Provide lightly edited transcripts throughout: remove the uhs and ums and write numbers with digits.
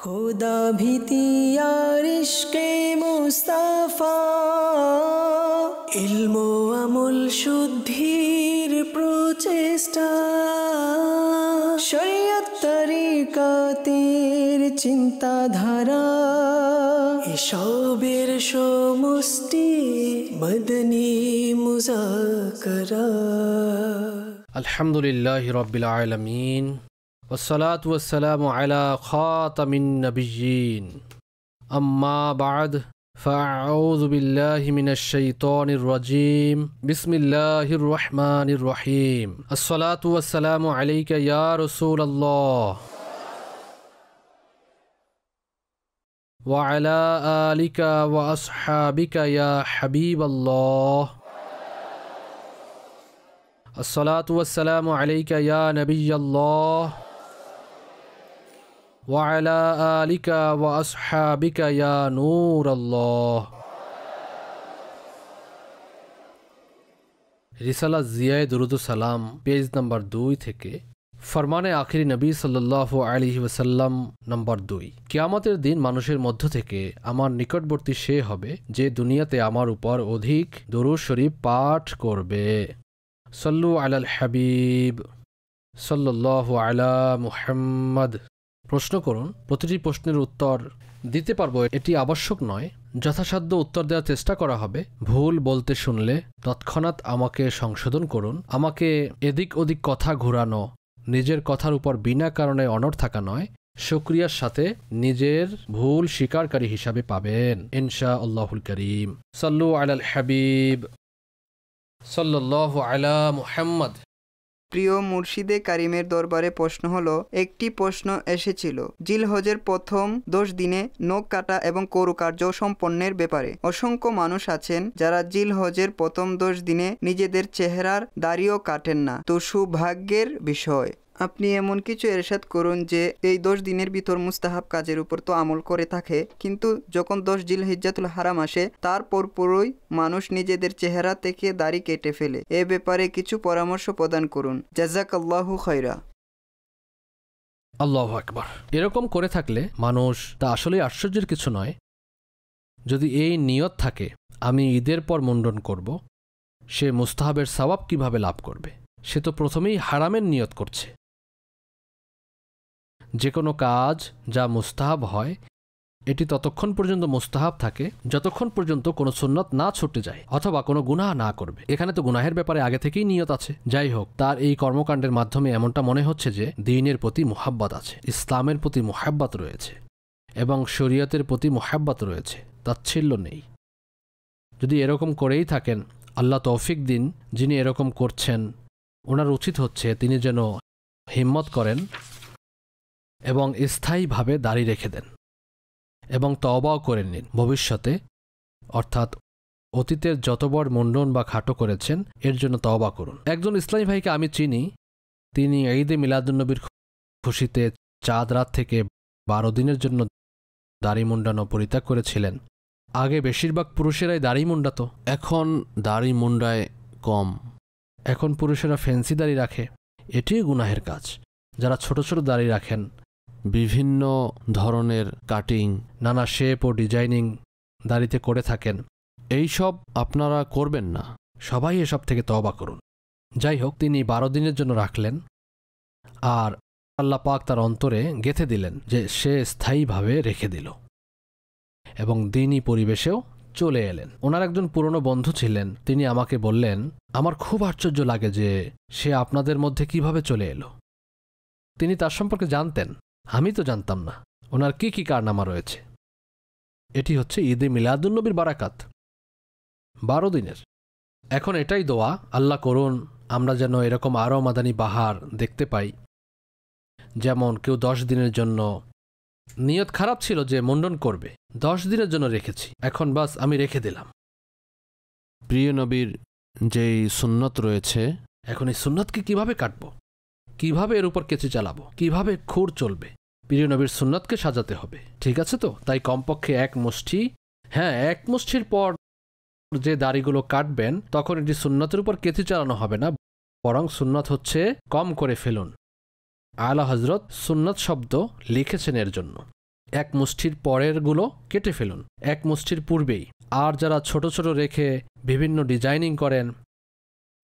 खुदा भीति यार इश्क़े मुस्ताफा इल्मो আমল শুদ্ধির প্রচেষ্টা শরীয়ত তরিকাতের চিন্তাধারা এসবের সমষ্টি মদনী মুযাকারা। আলহামদুলিল্লাহি রাব্বিল আলামিন والصلاة والسلام على خاتم النبيين أما بعد فأعوذ بالله من الشيطان الرجيم بسم الله الرحمن الرحيم الصلاة والسلام عليك يا رسول الله وعلى آلك وأصحابك يا حبيب الله الصلاة والسلام عليك يا نبي الله وعلى آلك وأصحابك يا نور الله। রিসালা জিয়ায়ে দুরুদ সালাম পেজ নাম্বার 2 থেকে ফরমানে আখিরি নবী সাল্লাল্লাহু আলাইহি ওয়াসাল্লাম নাম্বার 2। কিয়ামতের দিন মানুষের মধ্য থেকে আমার নিকটবর্তী সে হবে যে দুনিয়াতে আমার উপর অধিক দুরূদ শরীফ পাঠ করবে। সল্লু আলাল হাবিব সাল্লাল্লাহু আলা মুহাম্মদ। প্রশ্ন করুন, প্রতিটি প্রশ্নের উত্তর দিতে পারবো এটি আবশ্যক নয়। যথাসাধ্য উত্তর দেওয়ার চেষ্টা করা হবে। ভুল বলতে শুনলে তৎক্ষণাৎ আমাকে সংশোধন করুন। আমাকে এদিক ওদিক কথা ঘোরানো, নিজের কথার উপর বিনা কারণে অনড় থাকা নয়, শুকরিয়ার সাথে নিজের ভুল স্বীকারকারী হিসাবে পাবেন ইনশাআল্লাহুল করিম। সল্লু আলাল হাবিব সাল্লাল্লাহু আলা মুহাম্মদ। প্রিয় মুর্শিদে কারিমের দরবারে প্রশ্ন হলো, একটি প্রশ্ন এসেছিল জিলহজের প্রথম 10 দিনে নখ কাটা এবং করুকার্য সম্পন্নের ব্যাপারে। অসংখ্য মানুষ আছেন যারা জিলহজের প্রথম 10 দিনে নিজেদের চেহারার দাড়িও কাটেন না। তো সৌভাগ্যের বিষয় আপনি এমন কিছু এরশাদ করুন যে এই 10 দিনের ভিতর মুস্তাহাব কাজের উপর তো আমল করে থাকে, কিন্তু যখন 10 জিলহিজ্জাতুল হারাম আসে তারপর পুরোই মানুষ নিজেদের চেহারা থেকে দাড়ি কেটে ফেলে। এ ব্যাপারে কিছু পরামর্শ প্রদান করুন। জাযাকাল্লাহু খায়রা। আল্লাহু আকবার। এরকম করে থাকলে মানুষ তা আসলে আশ্চর্যের কিছু নয়। যদি এই নিয়ত থাকে আমি ঈদের পর মুন্ডন করব, সে মুস্তাহাবের সওয়াব কিভাবে লাভ করবে? সে তো প্রথমেই হারামের নিয়ত করছে। যে কোনো কাজ যা মুস্তাহাব হয় এটি ততক্ষণ পর্যন্ত মুস্তাহাব থাকে যতক্ষণ পর্যন্ত কোনো সুন্নত না ছুটে যায় অথবা কোনো গুনাহ না করবে। এখানে তো গুনাহের ব্যাপারে আগে থেকেই নিয়ত আছে। যাই হোক, তার এই কর্মকাণ্ডের মাধ্যমে এমনটা মনে হচ্ছে যে দ্বীনের প্রতি মুহাব্বত আছে, ইসলামের প্রতি মুহাব্বত রয়েছে এবং শরীয়তের প্রতি মুহাব্বত রয়েছে, তাচ্ছিল্য নেই। যদি এরকম করেই থাকেন, আল্লাহ তৌফিক দিন যিনি এরকম করছেন ওনার উচিত হচ্ছে তিনি যেন হিম্মত করেন এবং স্থায়ীভাবে দাড়ি রেখে দেন এবং তওবাও করে নিন ভবিষ্যতে, অর্থাৎ অতীতের যত বড় মুন্ডন বা খাটো করেছেন এর জন্য তওবা করুন। একজন ইসলামী ভাইকে আমি চিনি, তিনি ঈদে মিলাদুন্নবীর খুশিতে চাঁদ রাত থেকে 12 দিনের জন্য দাড়ি মুন্ডানো পরিত্যাগ করেছিলেন। আগে বেশিরভাগ পুরুষেরাই দাড়ি মুন্ডাত, এখন দাড়ি মুন্ডায় কম। এখন পুরুষেরা ফ্যান্সি দাড়ি রাখে, এটিই গুনাহের কাজ। যারা ছোট ছোট দাড়ি রাখেন, বিভিন্ন ধরনের কাটিং, নানা শেপ ও ডিজাইনিং দাড়িতে করে থাকেন, এই সব আপনারা করবেন না। সবাই এসব থেকে তওবা করুন। যাই হোক, তিনি 12 দিনের জন্য রাখলেন আর আল্লাহ পাক তার অন্তরে গেঁথে দিলেন যে সে স্থায়ীভাবে রেখে দিল এবং দ্বীনি পরিবেশেও চলে এলেন। ওনার একজন পুরনো বন্ধু ছিলেন, তিনি আমাকে বললেন, আমার খুব আশ্চর্য লাগে যে সে আপনাদের মধ্যে কিভাবে চলে এলো। তিনি তার সম্পর্কে জানতেন, আমি তো জানতাম না ওনার কি কি কারনামা রয়েছে। এটি হচ্ছে ঈদে মিলাদুন্নবীর বারাকাত 12 দিনের। এখন এটাই দোয়া, আল্লাহ করুন আমরা যেন এরকম আরও মাদানী বাহার দেখতে পাই। যেমন কেউ 10 দিনের জন্য নিয়ত খারাপ ছিল যে মুন্ডন করবে, 10 দিনের জন্য রেখেছি, এখন বাস আমি রেখে দিলাম। প্রিয় নবীর যেই সুন্নত রয়েছে, এখন এই সুন্নতকে কিভাবে কাটবো, কিভাবে এর উপর কেচি চালাবো, কিভাবে খুর চলবে, প্রিয় নবীর সুন্নতকে সাজাতে হবে। ঠিক আছে তো? তাই কমপক্ষে 1 মুষ্টি, হ্যাঁ 1 মুষ্টির পর যে দাড়িগুলো কাটবেন তখন এটি সুন্নতের উপর কেচি চালানো হবে না, বরং সুন্নত হচ্ছে কম করে ফেলুন। আলা হজরত সুন্নত শব্দ লিখেছেন এর জন্য। এক মুষ্টির পরেরগুলো কেটে ফেলুন, এক মুষ্টির পূর্বেই। আর যারা ছোট ছোট রেখে বিভিন্ন ডিজাইনিং করেন,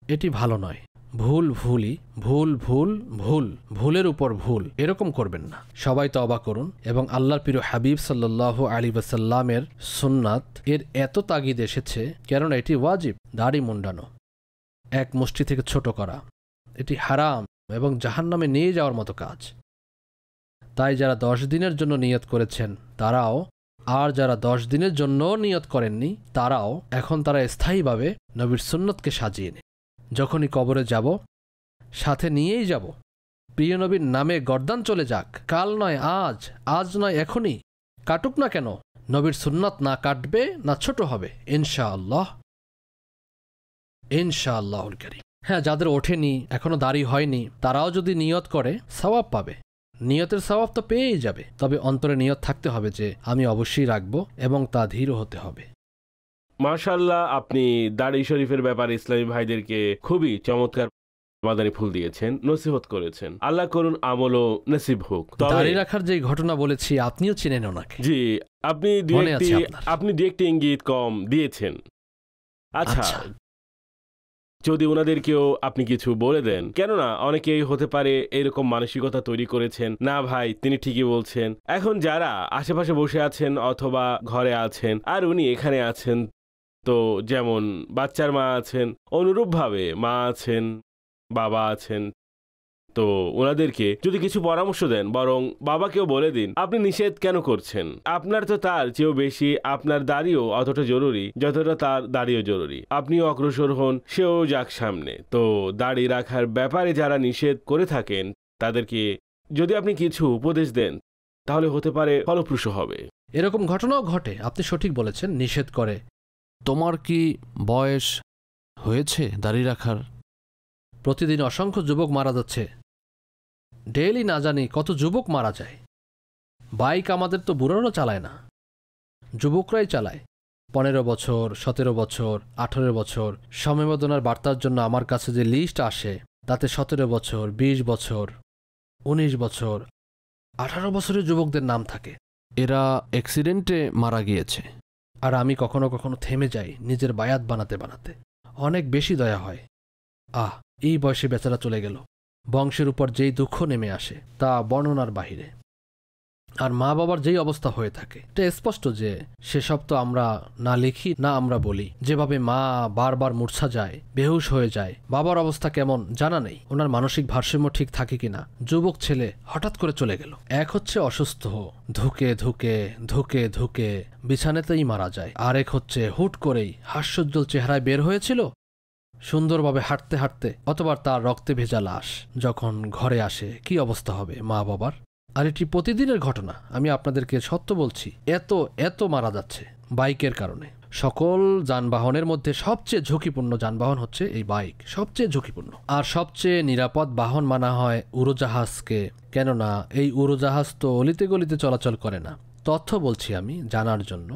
এটি ভালো নয়। ভুল ভুলই, ভুল ভুল ভুল, ভুলের উপর ভুল, এরকম করবেন না। সবাই তওবা করুন এবং আল্লাহর প্রিয় হাবিব সাল্লাল্লাহু আলাইহি ওয়াসাল্লামের সুন্নাত এর এত তাগিদ এসেছে, কেননা এটি ওয়াজিব। দাড়ি মুন্ডানো, এক মুষ্টি থেকে ছোট করা, এটি হারাম এবং জাহান্নামে নিয়ে যাওয়ার মতো কাজ। তাই যারা 10 দিনের জন্য নিয়ত করেছেন তারাও, আর যারা 10 দিনের জন্য নিয়ত করেননি তারাও, এখন তারা স্থায়ীভাবে নবীর সুন্নতকে সাজিয়ে নেয়। যখনই কবরে যাব সাথে নিয়েই যাব, প্রিয় নবীর নামে গর্দান চলে যাক, কাল নয় আজ, আজ নয় এখনই, কাটুক না কেন, নবীর সুন্নাত না কাটবে না ছোট হবে ইনশাআল্লাহ, ইনশাআল্লাহুল কারীম। হ্যাঁ, যাদের ওঠেনি, এখনো দাড়ি হয়নি, তারাও যদি নিয়ত করে সওয়াব পাবে। নিয়তের সওয়াব তো পেয়েই যাবে, তবে অন্তরে নিয়ত থাকতে হবে যে আমি অবশ্যই রাখবো এবং তা ধীর হতে হবে। মাশাআল্লাহ, আপনি দাড়ি শরীফের ব্যাপারে ইসলামী ভাইদেরকে খুবই চমৎকার মাদানী ফুল দিয়েছেন, নসিহত করেছেন। আল্লাহ করুন আমল ও নসিব হোক। দাড়ি রাখার যে ঘটনা বলেছি আপনিও চিনেন ওনাকে। জি, আপনি দু একটি ইঙ্গিত কম দিয়েছেন। আচ্ছা, যদি ওনাদেরকেও আপনি কিছু বলে দেন, কেননা অনেকেই হতে পারে এরকম মানসিকতা তৈরি করেছেন, না ভাই তিনি ঠিকই বলছেন। এখন যারা আশেপাশে বসে আছেন অথবা ঘরে আছেন আর উনি এখানে আছেন, তো যেমন বাচ্চার মা আছেন, অনুরূপভাবে মা আছেন, বাবা আছেন, তো ওনাদেরকে যদি কিছু পরামর্শ দেন, বরং বাবাকেও বলে দিন আপনি নিষেধ কেন করছেন, আপনার তো তার চেয়েও বেশি আপনার দাড়িও অতটা জরুরি যতটা তার দাড়িও জরুরি, আপনিও অগ্রসর হন, সেও যাক সামনে। তো দাড়ি রাখার ব্যাপারে যারা নিষেধ করে থাকেন তাদেরকে যদি আপনি কিছু উপদেশ দেন তাহলে হতে পারে ফলপ্রসূ হবে। এরকম ঘটনাও ঘটে, আপনি সঠিক বলেছেন, নিষেধ করে। তোমার কি বয়স হয়েছে দাড়ি রাখার? প্রতিদিন অসংখ্য যুবক মারা যাচ্ছে, ডেইলি না জানি কত যুবক মারা যায়। বাইক আমাদের তো বুড়োরা চালায় না, যুবকরাই চালায়। 15 বছর, 17 বছর, 18 বছর। সমবেদনার বার্তার জন্য আমার কাছে যে লিস্ট আসে তাতে 17 বছর, 20 বছর, 19 বছর, 18 বছরের যুবকদের নাম থাকে। এরা অ্যাক্সিডেন্টে মারা গিয়েছে। আর আমি কখনো কখনো থেমে যাই নিজের বায়াত বানাতে বানাতে, অনেক বেশি দয়া হয়। এই বয়সে বেচারা চলে গেল। বংশের উপর যেই দুঃখ নেমে আসে তা বর্ণনার বাহিরে। আর মা বাবার যেই অবস্থা হয়ে থাকে, এটা স্পষ্ট যে সেসব তো আমরা না লিখি না আমরা বলি। যেভাবে মা বারবার মূর্ছা যায়, বেহুশ হয়ে যায়, বাবার অবস্থা কেমন জানা নেই, ওনার মানসিক ভারসাম্য ঠিক থাকে কিনা। যুবক ছেলে হঠাৎ করে চলে গেল। এক হচ্ছে অসুস্থ, ধুকে ধুকে ধুকে ধুকে বিছানাতেই মারা যায়। আর এক হচ্ছে হুট করেই হাস্যোজ্জ্বল চেহারায় বের হয়েছিল, সুন্দরভাবে হাঁটতে হাঁটতে, অথবা তার রক্তে ভেজা লাশ যখন ঘরে আসে, কি অবস্থা হবে মা বাবার। আর এটি প্রতিদিনের ঘটনা, আমি আপনাদেরকে সত্য বলছি। এত এত মারা যাচ্ছে বাইকের কারণে। সকল যানবাহনের মধ্যে সবচেয়ে ঝুঁকিপূর্ণ যানবাহন হচ্ছে এই বাইক, সবচেয়ে ঝুঁকিপূর্ণ। আর সবচেয়ে নিরাপদ বাহন মানা হয় উড়োজাহাজকে, কেননা এই উড়োজাহাজ তো অলিতে গলিতে চলাচল করে না। তথ্য বলছি আমি জানার জন্য।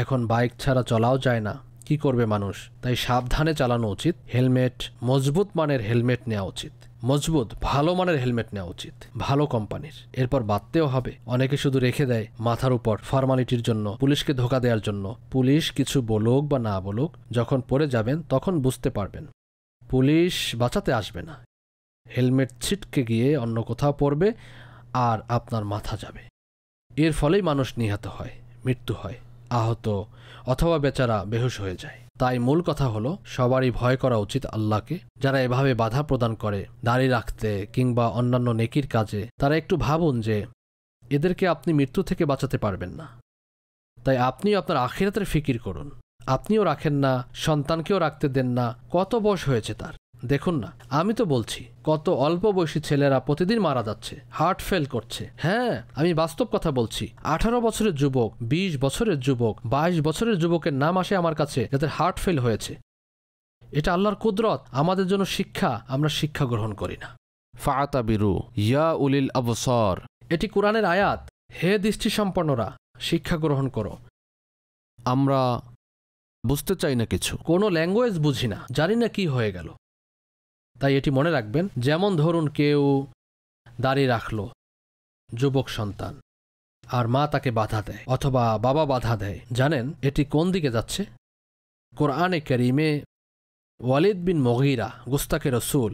এখন বাইক ছাড়া চলাও যায় না, কি করবে মানুষ? তাই সাবধানে চালানো উচিত। হেলমেট, মজবুত মানের হেলমেট নেওয়া উচিত, মজবুত ভালো মানের হেলমেট নেওয়া উচিত, ভালো কোম্পানির। এরপর বাঁধতেও হবে। অনেকে শুধু রেখে দেয় মাথার উপর ফর্মালিটির জন্য, পুলিশকে ধোকা দেওয়ার জন্য। পুলিশ কিছু বলুক বা না বলুক, যখন পরে যাবেন তখন বুঝতে পারবেন পুলিশ বাঁচাতে আসবে না। হেলমেট ছিটকে গিয়ে অন্য কোথাও পড়বে আর আপনার মাথা যাবে। এর ফলেই মানুষ নিহত হয়, মৃত্যু হয়, আহত অথবা বেচারা বেহুশ হয়ে যায়। তাই মূল কথা হলো সবারই ভয় করা উচিত আল্লাহকে। যারা এভাবে বাধা প্রদান করে দাড়ি রাখতে কিংবা অন্যান্য নেকির কাজে, তারা একটু ভাবুন যে এদেরকে আপনি মৃত্যু থেকে বাঁচাতে পারবেন না। তাই আপনিও আপনার আখিরাতের ফিকির করুন। আপনিও রাখেন না, সন্তানকেও রাখতে দেন না। কত বয়স হয়েছে তার দেখুন না। আমি তো বলছি কত অল্প বয়সী ছেলেরা প্রতিদিন মারা যাচ্ছে, হার্ট ফেল করছে। হ্যাঁ, আমি বাস্তব কথা বলছি। 18 বছরের যুবক, 20 বছরের যুবক, 22 বছরের যুবকের নাম আসে আমার কাছে যাদের হার্ট ফেল হয়েছে। এটা আল্লাহর কুদরত, আমাদের জন্য শিক্ষা। আমরা শিক্ষা গ্রহণ করি না। ফাতাবিরু ইয়া উলিল আবসার, এটি কোরআনের আয়াত। হে দৃষ্টি সম্পন্নরা, শিক্ষা গ্রহণ করো। আমরা বুঝতে চাই না কিছু, কোনো ল্যাঙ্গুয়েজ বুঝি না, জানি না কি হয়ে গেল। তাই এটি মনে রাখবেন। যেমন ধরুন কেউ দাড়ি রাখলো, যুবক সন্তান, আর মা তাকে বাধা দেয় অথবা বাবা বাধা দেয়, জানেন এটি কোন দিকে যাচ্ছে? কোরআনে কারীমে ওয়ালিদ বিন মুগীরা গোস্তাকে রসুল,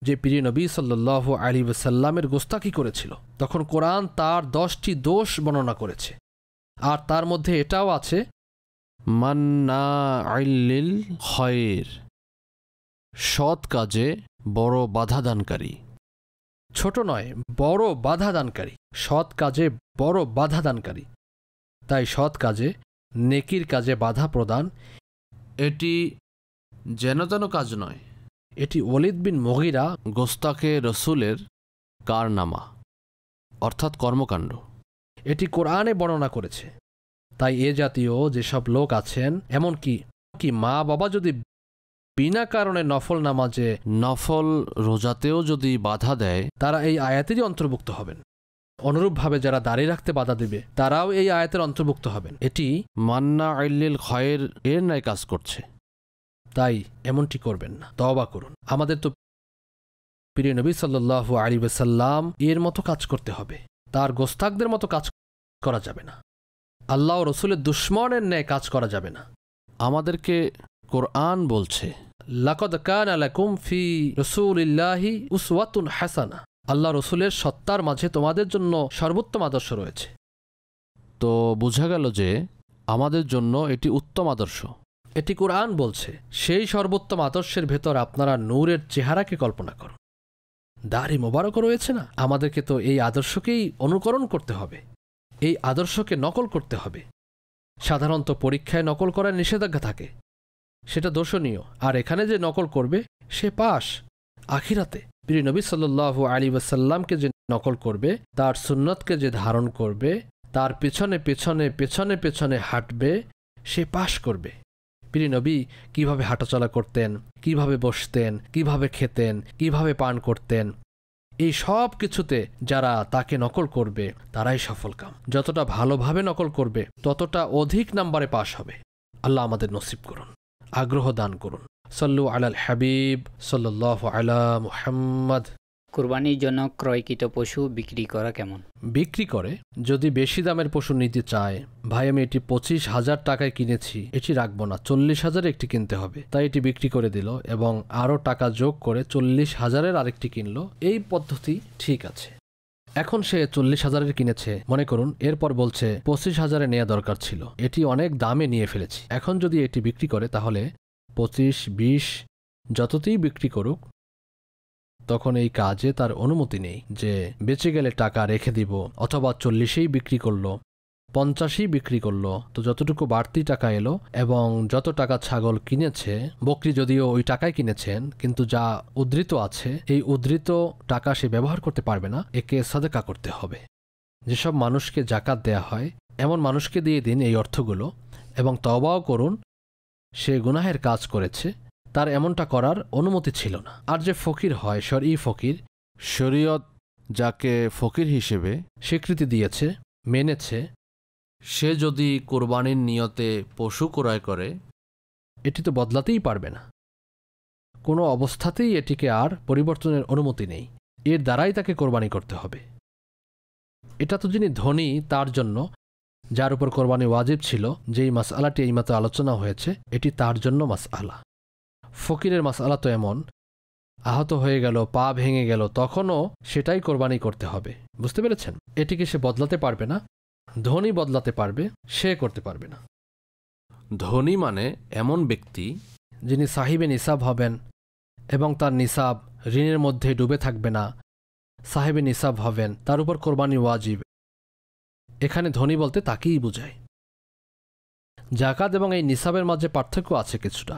যে প্রিয় নবী সাল্লাল্লাহু আলাইহি ওয়াসাল্লামের গোস্তাকি করেছিল, তখন কোরআন তার 10টি দোষ বর্ণনা করেছে। আর তার মধ্যে এটাও আছে, মান্নাইল খায়র, সৎ কাজে বড় বাধাদানকারী। ছোট নয়, বড় বাধাদানকারী, সৎ কাজে বড় বাধাদানকারী। তাই সৎ কাজে, নেকির কাজে বাধা প্রদান এটি যেন তেন কাজ নয়, এটি ওয়ালিদ বিন মুগীরা গোস্তাকে রসুলের কারনামা অর্থাৎ কর্মকাণ্ড, এটি কোরআনে বর্ণনা করেছে। তাই এ জাতীয় যেসব লোক আছেন, এমনকি মা বাবা যদি বিনা কারণে নফল নামাজে, নফল রোজাতেও যদি বাধা দেয়, তারা এই আয়াতেরই অন্তর্ভুক্ত হবেন। অনুরূপভাবে যারা দাঁড়িয়ে রাখতে বাধা দিবে, তারাও এই আয়াতের অন্তর্ভুক্ত হবেন। এটি মান্নাইল খায়র এর ন্যায় কাজ করছে। তাই এমনটি করবেন না, তওবা করুন। আমাদের তো প্রিয় নবী সাল্লাল্লাহু আলাইহি ওয়াসাল্লাম এর মতো কাজ করতে হবে, তার গোস্তাকদের মতো কাজ করা যাবে না। আল্লাহ ও রসুলের দুশমনের ন্যায় কাজ করা যাবে না। আমাদেরকে কোরআন বলছে, লাকাদ কানা লাকুম ফি রাসূলিল্লাহি উসওয়াতুন হাসানা, আল্লাহ রসুলের সত্তার মাঝে তোমাদের জন্য সর্বোত্তম আদর্শ রয়েছে। তো বোঝা গেল যে আমাদের জন্য এটি উত্তম আদর্শ। এটি কোরআন বলছে। সেই সর্বোত্তম আদর্শের ভেতর আপনারা নূরের চেহারাকে কল্পনা করুন। দাড়ি মোবারক রয়েছে না? আমাদেরকে তো এই আদর্শকেই অনুকরণ করতে হবে, এই আদর্শকে নকল করতে হবে। সাধারণত পরীক্ষায় নকল করার নিষেধাজ্ঞা থাকে, সেটা দোষণীয়। আর এখানে যে নকল করবে সে পাস। আখিরাতে প্রিয় নবী সাল্লাল্লাহু আলাইহি ওয়াসাল্লামকে যে নকল করবে, তার সুন্নতকে যে ধারণ করবে, তার পেছনে পেছনে পেছনে পেছনে হাঁটবে, সে পাশ করবে। প্রিয় নবী কিভাবে হাঁটাচলা করতেন, কিভাবে বসতেন, কিভাবে খেতেন, কিভাবে পান করতেন, এই সব কিছুতে যারা তাকে নকল করবে তারাই সফলকাম। যতটা ভালোভাবে নকল করবে ততটা অধিক নম্বরে পাশ হবে। আল্লাহ আমাদের নসিব করুন, আগ্রহ দান করুন। সাল্লু আলাল হাবিব সাল্লাল্লাহু আলা মুহাম্মদ। কুরবানির জন্য ক্রয়কৃত পশু বিক্রি করা কেমন? বিক্রি করে যদি বেশি দামের পশু নিতে চায়, ভাই আমি এটি 25,000 টাকায় কিনেছি, এটি রাখবো না, 40,000 একটি কিনতে হবে, তাই এটি বিক্রি করে দিল এবং আরও টাকা যোগ করে 40,000-এর আরেকটি কিনলো, এই পদ্ধতি ঠিক আছে। এখন সে 40,000-এর কিনেছে, মনে করুন, এরপর বলছে 25,000-এ নেওয়া দরকার ছিল, এটি অনেক দামে নিয়ে ফেলেছি। এখন যদি এটি বিক্রি করে তাহলে 25, 20 যততেই বিক্রি করুক, তখন এই কাজে তার অনুমতি নেই যে বেঁচে গেলে টাকা রেখে দিব, অথবা 40-এই বিক্রি করলো, 50-ই বিক্রি করলো, তো যতটুকু বাড়তি টাকা এলো এবং যত টাকা ছাগল কিনেছে, বকরি যদিও ওই টাকায় কিনেছেন, কিন্তু যা উদ্ধৃত আছে এই উদ্ধৃত টাকা সে ব্যবহার করতে পারবে না, একে সাদেকা করতে হবে। যেসব মানুষকে জাকাত দেয়া হয় এমন মানুষকে দিয়ে দিন এই অর্থগুলো এবং তওবাও করুন। সে গুনাহের কাজ করেছে, তার এমনটা করার অনুমতি ছিল না। আর যে ফকির হয়, শরঈ ফকির, শরীয়ত যাকে ফকির হিসেবে স্বীকৃতি দিয়েছে, মেনেছে, সে যদি কোরবানির নিয়তে পশু ক্রয় করে, এটি তো বদলাতেই পারবে না, কোনো অবস্থাতেই এটিকে আর পরিবর্তনের অনুমতি নেই, এর দ্বারাই তাকে কোরবানি করতে হবে। এটা তো যিনি ধনী তার জন্য, যার উপর কোরবানি ওয়াজিব ছিল, যেই মাসআলাটি এইমাত্র আলোচনা হয়েছে, এটি তার জন্য মাসআলা। ফকিরের মাসআলা তো এমন, আহত হয়ে গেল, পা ভেঙে গেল, তখনও সেটাই কোরবানি করতে হবে। বুঝতে পেরেছেন? এটিকে সে বদলাতে পারবে না, ধনী বদলাতে পারবে, সে করতে পারবে না। ধনী মানে এমন ব্যক্তি যিনি সাহিবে নিসাব হবেন এবং তার নিসাব ঋণের মধ্যে ডুবে থাকবে না, সাহেবে নিসাব হবেন, তার উপর কোরবানি ওয়াজিব। এখানে ধনী বলতে তাকেই বোঝায়। জাকাত এবং এই নিসাবের মাঝে পার্থক্য আছে কিছুটা।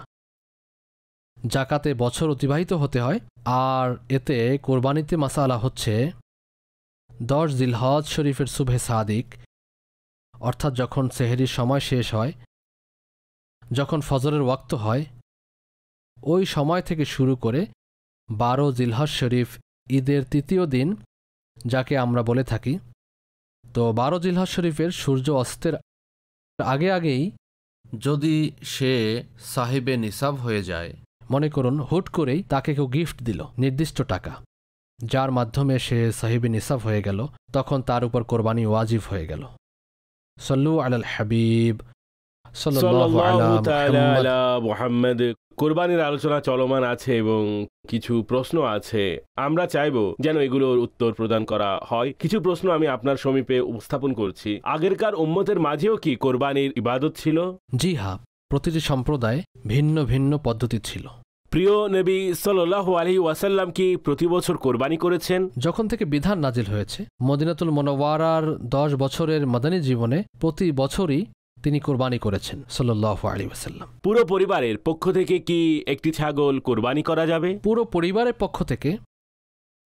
জাকাতে বছর অতিবাহিত হতে হয়, আর এতে কোরবানিতে মাসালা হচ্ছে 10 জিলহজ শরীফের সুবহে সাদিক, অর্থাৎ যখন সেহরির সময় শেষ হয়, যখন ফজরের ওয়াক্ত হয়, ওই সময় থেকে শুরু করে 12 জিলহজ শরীফ ঈদের তৃতীয় দিন, যাকে আমরা বলে থাকি। তো 12 জিলহজ শরীফের সূর্য অস্তের আগে আগেই যদি সে সাহিবে নিসাব হয়ে যায়, মনে করুন হুট করেই তাকে কেউ গিফট দিল নির্দিষ্ট টাকা, যার মাধ্যমে সে সাহিবে নিসাব হয়ে গেল, তখন তার উপর কোরবানি ওয়াজিব হয়ে গেল। সল্লু আলাল হাবিব সাল্লাল্লাহু আলা মুহাম্মদ। কোরবানির আলোচনা চলমান আছে এবং কিছু প্রশ্ন আছে। আমরা চাইব যেন এগুলোর উত্তর প্রদান করা হয়। কিছু প্রশ্ন আমি আপনার সমীপে উপস্থাপন করছি। আগেরকার উম্মতের মাঝেও কি কোরবানির ইবাদত ছিল? জি হ্যাঁ, প্রতিটি সম্প্রদায় ভিন্ন ভিন্ন পদ্ধতি ছিল। প্রিয় নবী সাল্লাল্লাহু আলাইহি ওয়াসাল্লাম কি প্রতি বছর কোরবানি করেছেন? যখন থেকে বিধান নাজিল হয়েছে, মদিনাতুল মুনাওয়ারার 10 বছরের মাদানী জীবনে প্রতি বছরই তিনি কোরবানি করেছেন সাল্লাল্লাহু আলাইহি ওয়াসাল্লাম। পুরো পরিবারের পক্ষ থেকে কি একটি ছাগল কোরবানি করা যাবে? পুরো পরিবারের পক্ষ থেকে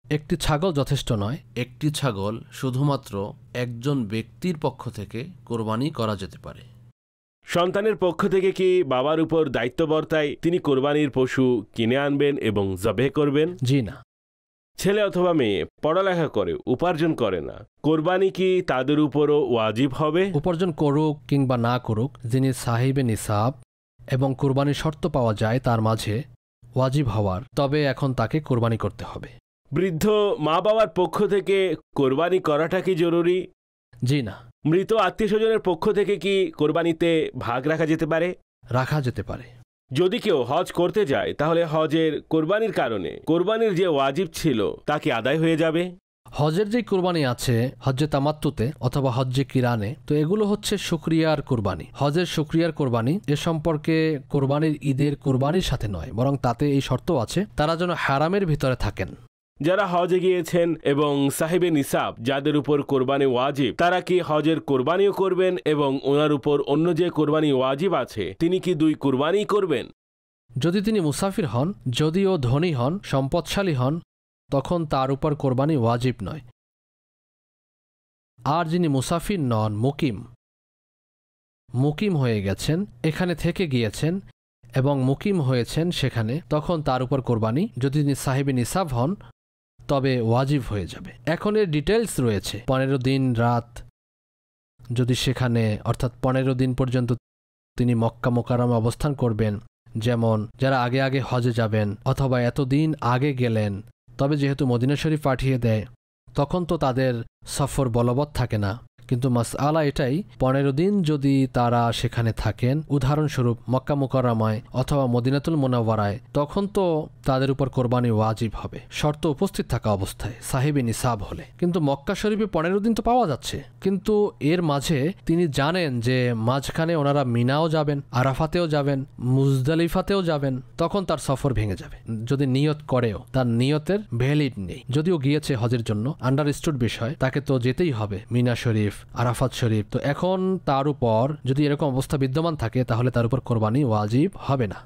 একটি ছাগল যথেষ্ট নয়। একটি ছাগল শুধুমাত্র একজন ব্যক্তির পক্ষ থেকে কোরবানি করা যেতে পারে। সন্তানের পক্ষ থেকে কি বাবার উপর দায়িত্ব বর্তায় তিনি কোরবানির পশু কিনে আনবেন এবং জবেহ করবেন? জি না। ছেলে অথবা মেয়ে পড়ালেখা করে, উপার্জন করে না, কোরবানি কি তাদের উপরও ওয়াজিব হবে? উপার্জন করুক কিংবা না করুক, যিনি সাহিবে নিসাব এবং কোরবানির শর্ত পাওয়া যায় তার মাঝে ওয়াজিব হওয়ার, তবে এখন তাকে কোরবানি করতে হবে। বৃদ্ধ মা বাবার পক্ষ থেকে কোরবানি করাটা কি জরুরি? জি না। মৃত আত্মীয়স্বজনের পক্ষ থেকে কি কোরবানিতে ভাগ রাখা যেতে পারে? রাখা যেতে পারে। যদি কেউ হজ করতে যায় তাহলে হজের কোরবানির কারণে কোরবানির যে ওয়াজিব ছিল তা কি আদায় হয়ে যাবে? হজের যে কোরবানি আছে হজ্জে তামাত্তুতে অথবা হজ্জে কিরানে, তো এগুলো হচ্ছে শুকরিয়ার কোরবানি। হজের শুকরিয়ার কোরবানি এ সম্পর্কে কোরবানির ঈদের কোরবানির সাথে নয়, বরং তাতে এই শর্ত আছে তারা যেন হারামের ভিতরে থাকেন। যারা হজে গিয়েছেন এবং সাহিবে নিসাব যাদের উপর কোরবানি ওয়াজিব, তারা কি হজের কোরবানিও করবেন এবং ওনার উপর অন্য যে কোরবানি ওয়াজিব আছে তিনি কি 2 কোরবানি করবেন? যদি তিনি মুসাফির হন, যদিও ধনী হন, সম্পদশালী হন, তখন তার উপর কোরবানি ওয়াজিব নয়। আর যিনি মুসাফির নন, মুকিম হয়ে গেছেন, এখানে থেকে গিয়েছেন এবং মুকিম হয়েছেন সেখানে, তখন তার উপর কোরবানি, যদি তিনি সাহিবে নিসাব হন, তবে ওয়াজিব হয়ে যাবে। এখন এর ডিটেলস রয়েছে। 15 দিন রাত যদি সেখানে, অর্থাৎ 15 দিন পর্যন্ত তিনি মক্কা মোকাররমে অবস্থান করবেন, যেমন যারা আগে আগে হজে যাবেন, অথবা এতদিন আগে গেলেন, তবে যেহেতু মদিনা শরীফ পাঠিয়ে দেয় তখন তো তাদের সফর বলবৎ থাকে না। কিন্তু মাসআলা এটাই, 15 দিন যদি তারা সেখানে থাকেন, উদাহরণস্বরূপ মক্কা মুকাররমায় অথবা মদিনাতুল মুনাওয়ারায়, তখন তো তাদের উপর কোরবানি ওয়াজিব হবে, শর্ত উপস্থিত থাকা অবস্থায় সাহিবে নিসাব হলে। কিন্তু মক্কা শরীফে 15 দিন তো পাওয়া যাচ্ছে, কিন্তু এর মাঝে তিনি জানেন যে মাঝখানে ওনারা মিনাও যাবেন, আরাফাতেও যাবেন, মুজদালিফাতেও যাবেন, তখন তার সফর ভেঙে যাবে। যদি নিয়ত করেও তার নিয়তের ভ্যালিড নেই, যদিও গিয়েছে হজের জন্য, আন্ডারস্টুড বিষয়, তাকে তো যেতেই হবে মিনা শরীফ, আরাফাত শরীফ। তো এখন তার উপর যদি এরকম অবস্থা বিদ্যমান থাকে তাহলে তার উপর কোরবানি ওয়াজিব হবে না।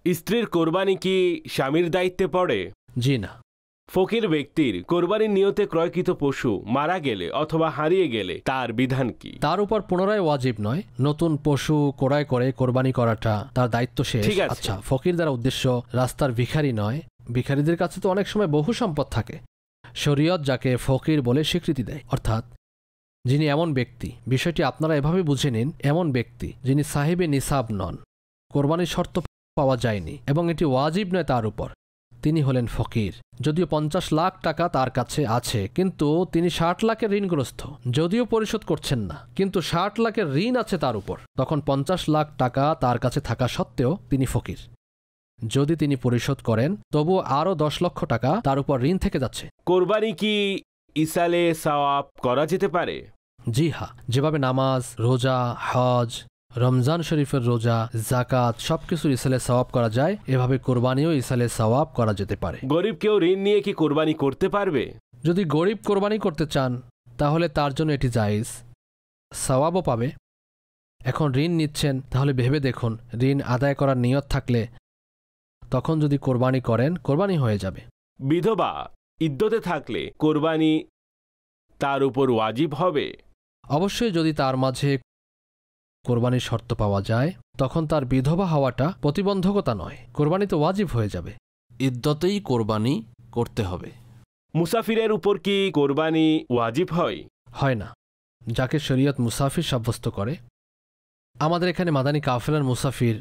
স্ত্রীর কোরবানি কি স্বামীর দায়িত্বে পড়ে? জি না। ফকির ব্যক্তির কোরবানির নিয়তে ক্রয়কৃত পশু মারা গেলে অথবা হারিয়ে গেলে তার বিধান কি? তার উপর পুনরায় ওয়াজিব নয়, নতুন পশু ক্রয় করে কোরবানি করাটা তার দায়িত্ব শেষ। আচ্ছা, ফকির দ্বারা উদ্দেশ্য রাস্তার ভিখারি নয়। ভিখারিদের কাছে তো অনেক সময় বহু সম্পদ থাকে। শরীয়ত যাকে ফকির বলে স্বীকৃতি দেয়, অর্থাৎ যিনি এমন ব্যক্তি, বিষয়টি আপনারা এভাবে বুঝে নিন, এমন ব্যক্তি যিনি সাহিবে নিসাব নন, কোরবানির শর্ত পাওয়া যায়নি এবং এটি ওয়াজিব নয় তার উপর, তিনি হলেন ফকির। যদিও 50 লাখ টাকা তার কাছে আছে, কিন্তু তিনি 60 লাখের ঋণগ্রস্ত, যদিও পরিশোধ করছেন না, কিন্তু 60 লাখের ঋণ আছে তার উপর, তখন 50 লাখ টাকা তার কাছে থাকা সত্ত্বেও তিনি ফকির। যদি তিনি পরিশোধ করেন তবুও আরও 10 লক্ষ টাকা তার উপর ঋণ থেকে যাচ্ছে। কোরবানি কি ইসালে সওয়াব করা যেতে পারে? জি হ্যাঁ, যেভাবে নামাজ, রোজা, হজ, রমজান শরীফের রোজা, জাকাত সবকিছু ইসালে সওয়াব করা যায়, এভাবে কোরবানিও ইসালে সওয়াব করা যেতে পারে। গরিব কেউ ঋণ নিয়ে কি কোরবানি করতে পারবে? যদি গরিব কোরবানি করতে চান তাহলে তার জন্য এটি জায়েজ, সওয়াবও পাবে। এখন ঋণ নিচ্ছেন, তাহলে ভেবে দেখুন, ঋণ আদায় করার নিয়ত থাকলে তখন যদি কোরবানি করেন, কোরবানি হয়ে যাবে। বিধবা ইদ্যতে থাকলে কোরবানি তার উপর ওয়াজিব হবে? অবশ্যই যদি তার মাঝে কোরবানির শর্ত পাওয়া যায়, তখন তার বিধবা হওয়াটা প্রতিবন্ধকতা নয়, কোরবানি তো ওয়াজিব হয়ে যাবে। ইদ্যতেই কোরবানি করতে হবে। মুসাফিরের উপর কি কোরবানি ওয়াজিব হয়? হয় না। যাকে শরীয়ত মুসাফির সাব্যস্ত করে, আমাদের এখানে মাদানী কাফেলার মুসাফির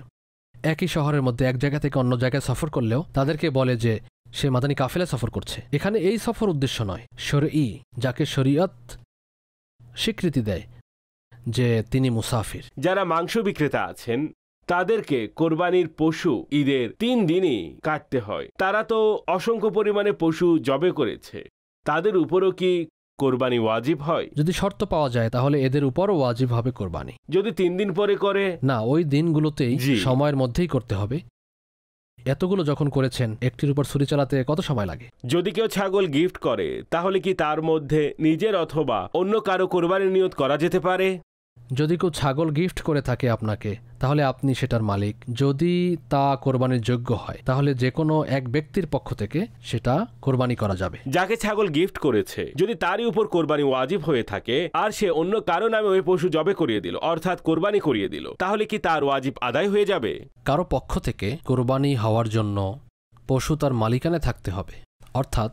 একই শহরের মধ্যে এক জায়গা থেকে অন্য জায়গায় সফর করলেও তাদেরকে বলে যে সে মাদানী কাফেলা সফর করছে। এখানে এই সফর উদ্দেশ্য নয়, শরঈ, যাকে শরীয়ত স্বীকৃতি দেয় যে তিনি মুসাফির। যারা মাংস বিক্রেতা আছেন তাদেরকে কোরবানির পশু ঈদের 3 দিনই কাটতে হয়। তারা তো অসংখ্য পরিমাণে পশু জবে করেছে, তাদের উপরও কি কোরবানি ওয়াজিব হয়? যদি শর্ত পাওয়া যায় তাহলে এদের উপরও ওয়াজিব হবে কোরবানি। যদি 3 দিন পরে করে? না, ওই দিনগুলোতেই জি। সময়ের মধ্যেই করতে হবে। এতগুলো যখন করেছেন, একটির উপর ছুরি চালাতে কত সময় লাগে? যদি কেউ ছাগল গিফট করে তাহলে কি তার মধ্যে নিজের অথবা অন্য কারো কোরবানির নিয়ত করা যেতে পারে? যদি কেউ ছাগল গিফট করে থাকে আপনাকে, তাহলে আপনি সেটার মালিক। যদি তা কোরবানির যোগ্য হয় তাহলে যে কোনো এক ব্যক্তির পক্ষ থেকে সেটা কোরবানি করা যাবে। যাকে ছাগল গিফট করেছে যদি তারই উপর কোরবানি ওয়াজিব হয়ে থাকে আর সে অন্য কারো নামে ওই পশু জবে করিয়ে দিল, অর্থাৎ কোরবানি করিয়ে দিল, তাহলে কি তার ওয়াজিব আদায় হয়ে যাবে? কারো পক্ষ থেকে কোরবানি হওয়ার জন্য পশু তার মালিকানে থাকতে হবে, অর্থাৎ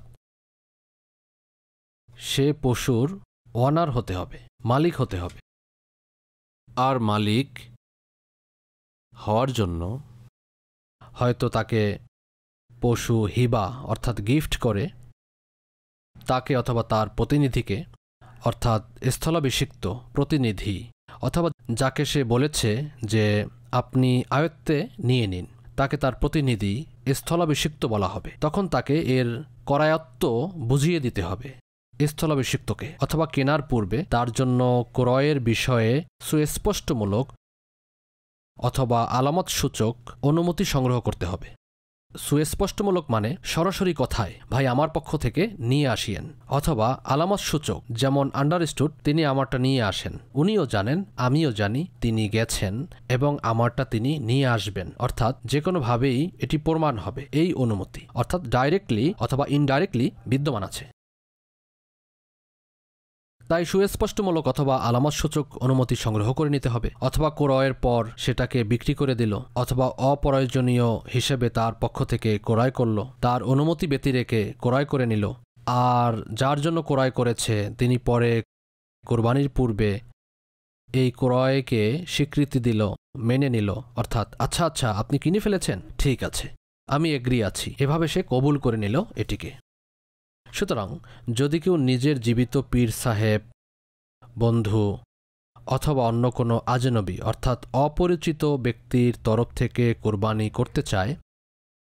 সে পশুর ওয়ানার হতে হবে, মালিক হতে হবে। আর মালিক হওয়ার জন্য হয়তো তাকে পশু হিবা অর্থাৎ গিফট করে তাকে অথবা তার প্রতিনিধিকে, অর্থাৎ স্থলাভিষিক্ত প্রতিনিধি, অথবা যাকে সে বলেছে যে আপনি আয়ত্তে নিয়ে নিন, তাকে তার প্রতিনিধি স্থলাভিষিক্ত বলা হবে। তখন তাকে এর করায়ত্ত বুঝিয়ে দিতে হবে স্থলাভিষিক্তকে, অথবা কেনার পূর্বে তার জন্য ক্রয়ের বিষয়ে সুস্পষ্টমূলক অথবা আলামত সূচক অনুমতি সংগ্রহ করতে হবে। সুস্পষ্টমূলক মানে সরাসরি কথায় ভাই আমার পক্ষ থেকে নিয়ে আসিয়েন, অথবা আলামত সূচক যেমন আন্ডারস্টুড তিনি আমারটা নিয়ে আসেন, উনিও জানেন আমিও জানি তিনি গেছেন এবং আমারটা তিনি নিয়ে আসবেন, অর্থাৎ যে কোনোভাবেই এটি প্রমাণ হবে এই অনুমতি, অর্থাৎ ডাইরেক্টলি অথবা ইনডাইরেক্টলি বিদ্যমান আছে। তাই সুস্পষ্টমূলক অথবা আলামতসূচক অনুমতি সংগ্রহ করে নিতে হবে, অথবা ক্রয়ের পর সেটাকে বিক্রি করে দিল, অথবা অপ্রয়োজনীয় হিসেবে তার পক্ষ থেকে ক্রয় করল, তার অনুমতি ব্যতিরেকে ক্রয় করে নিল। আর যার জন্য ক্রয় করেছে তিনি পরে কোরবানির পূর্বে এই ক্রয়কে স্বীকৃতি দিল, মেনে নিল, অর্থাৎ আচ্ছা আচ্ছা আপনি কিনে ফেলেছেন, ঠিক আছে আমি এগ্রি আছি, এভাবে সে কবুল করে নিল এটিকে। সুতরাং যদি কেউ নিজের জীবিত পীর সাহেব, বন্ধু অথবা অন্য কোনো আজনবী অর্থাৎ অপরিচিত ব্যক্তির তরফ থেকে কোরবানি করতে চায়,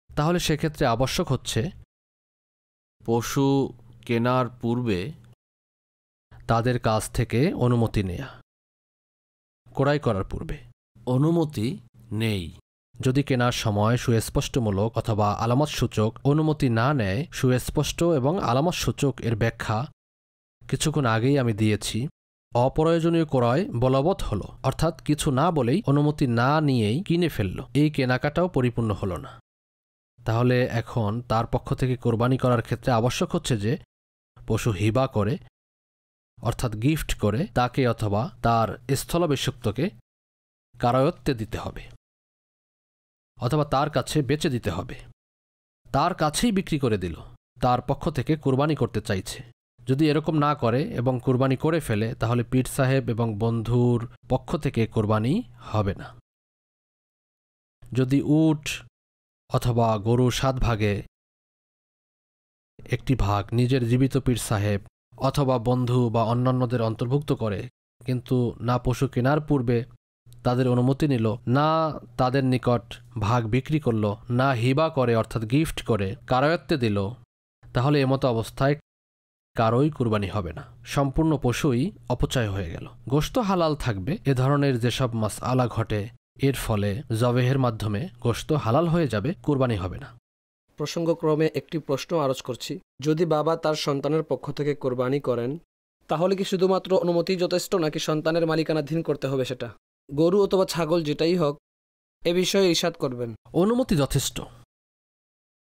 তাহলে সেক্ষেত্রে আবশ্যক হচ্ছে পশু কেনার পূর্বে তাদের কাছ থেকে অনুমতি নেয়া। ক্রয় করার পূর্বে অনুমতি নেই। যদি কেনার সময় সুস্পষ্টমূলক অথবা আলামতসূচক অনুমতি না নেয়, সুস্পষ্ট এবং আলামতসূচক এর ব্যাখ্যা কিছুক্ষণ আগেই আমি দিয়েছি। অপ্রয়োজনীয় ক্রয় বলবৎ হলো, অর্থাৎ কিছু না বলেই অনুমতি না নিয়েই কিনে ফেলল, এই কেনাকাটাও পরিপূর্ণ হলো না। তাহলে এখন তার পক্ষ থেকে কোরবানি করার ক্ষেত্রে আবশ্যক হচ্ছে যে পশু হিবা করে অর্থাৎ গিফট করে তাকে অথবা তার স্থলাভিষিক্তকে কারায়ত্তে দিতে হবে, অথবা তার কাছে বেচে দিতে হবে। তার কাছেই বিক্রি করে দিল, তার পক্ষ থেকে কোরবানি করতে চাইছে। যদি এরকম না করে এবং কোরবানি করে ফেলে তাহলে পীর সাহেব এবং বন্ধুর পক্ষ থেকে কোরবানি হবে না। যদি উট অথবা গরু 7 ভাগে একটি ভাগ নিজের জীবিত পীর সাহেব অথবা বন্ধু বা অন্যান্যদের অন্তর্ভুক্ত করে, কিন্তু না পশু কেনার পূর্বে তাদের অনুমতি নিল, না তাদের নিকট ভাগ বিক্রি করল, না হিবা করে অর্থাৎ গিফট করে কারায়ত্তে দিল, তাহলে এমতো অবস্থায় কারোই কুরবানি হবে না, সম্পূর্ণ পশুই অপচয় হয়ে গেল। গোশত হালাল থাকবে। এ ধরনের যেসব মাসআলা ঘটে এর ফলে জবেহের মাধ্যমে গোশত হালাল হয়ে যাবে, কুরবানি হবে না। প্রসঙ্গক্রমে একটি প্রশ্ন আরজ করছি, যদি বাবা তার সন্তানের পক্ষ থেকে কোরবানি করেন তাহলে কি শুধুমাত্র অনুমতি যথেষ্ট, নাকি সন্তানের মালিকানাধীন করতে হবে সেটা? গরু অথবা ছাগল যেটাই হোক, এ বিষয়ে ইরশাদ করবেন। অনুমতি যথেষ্ট।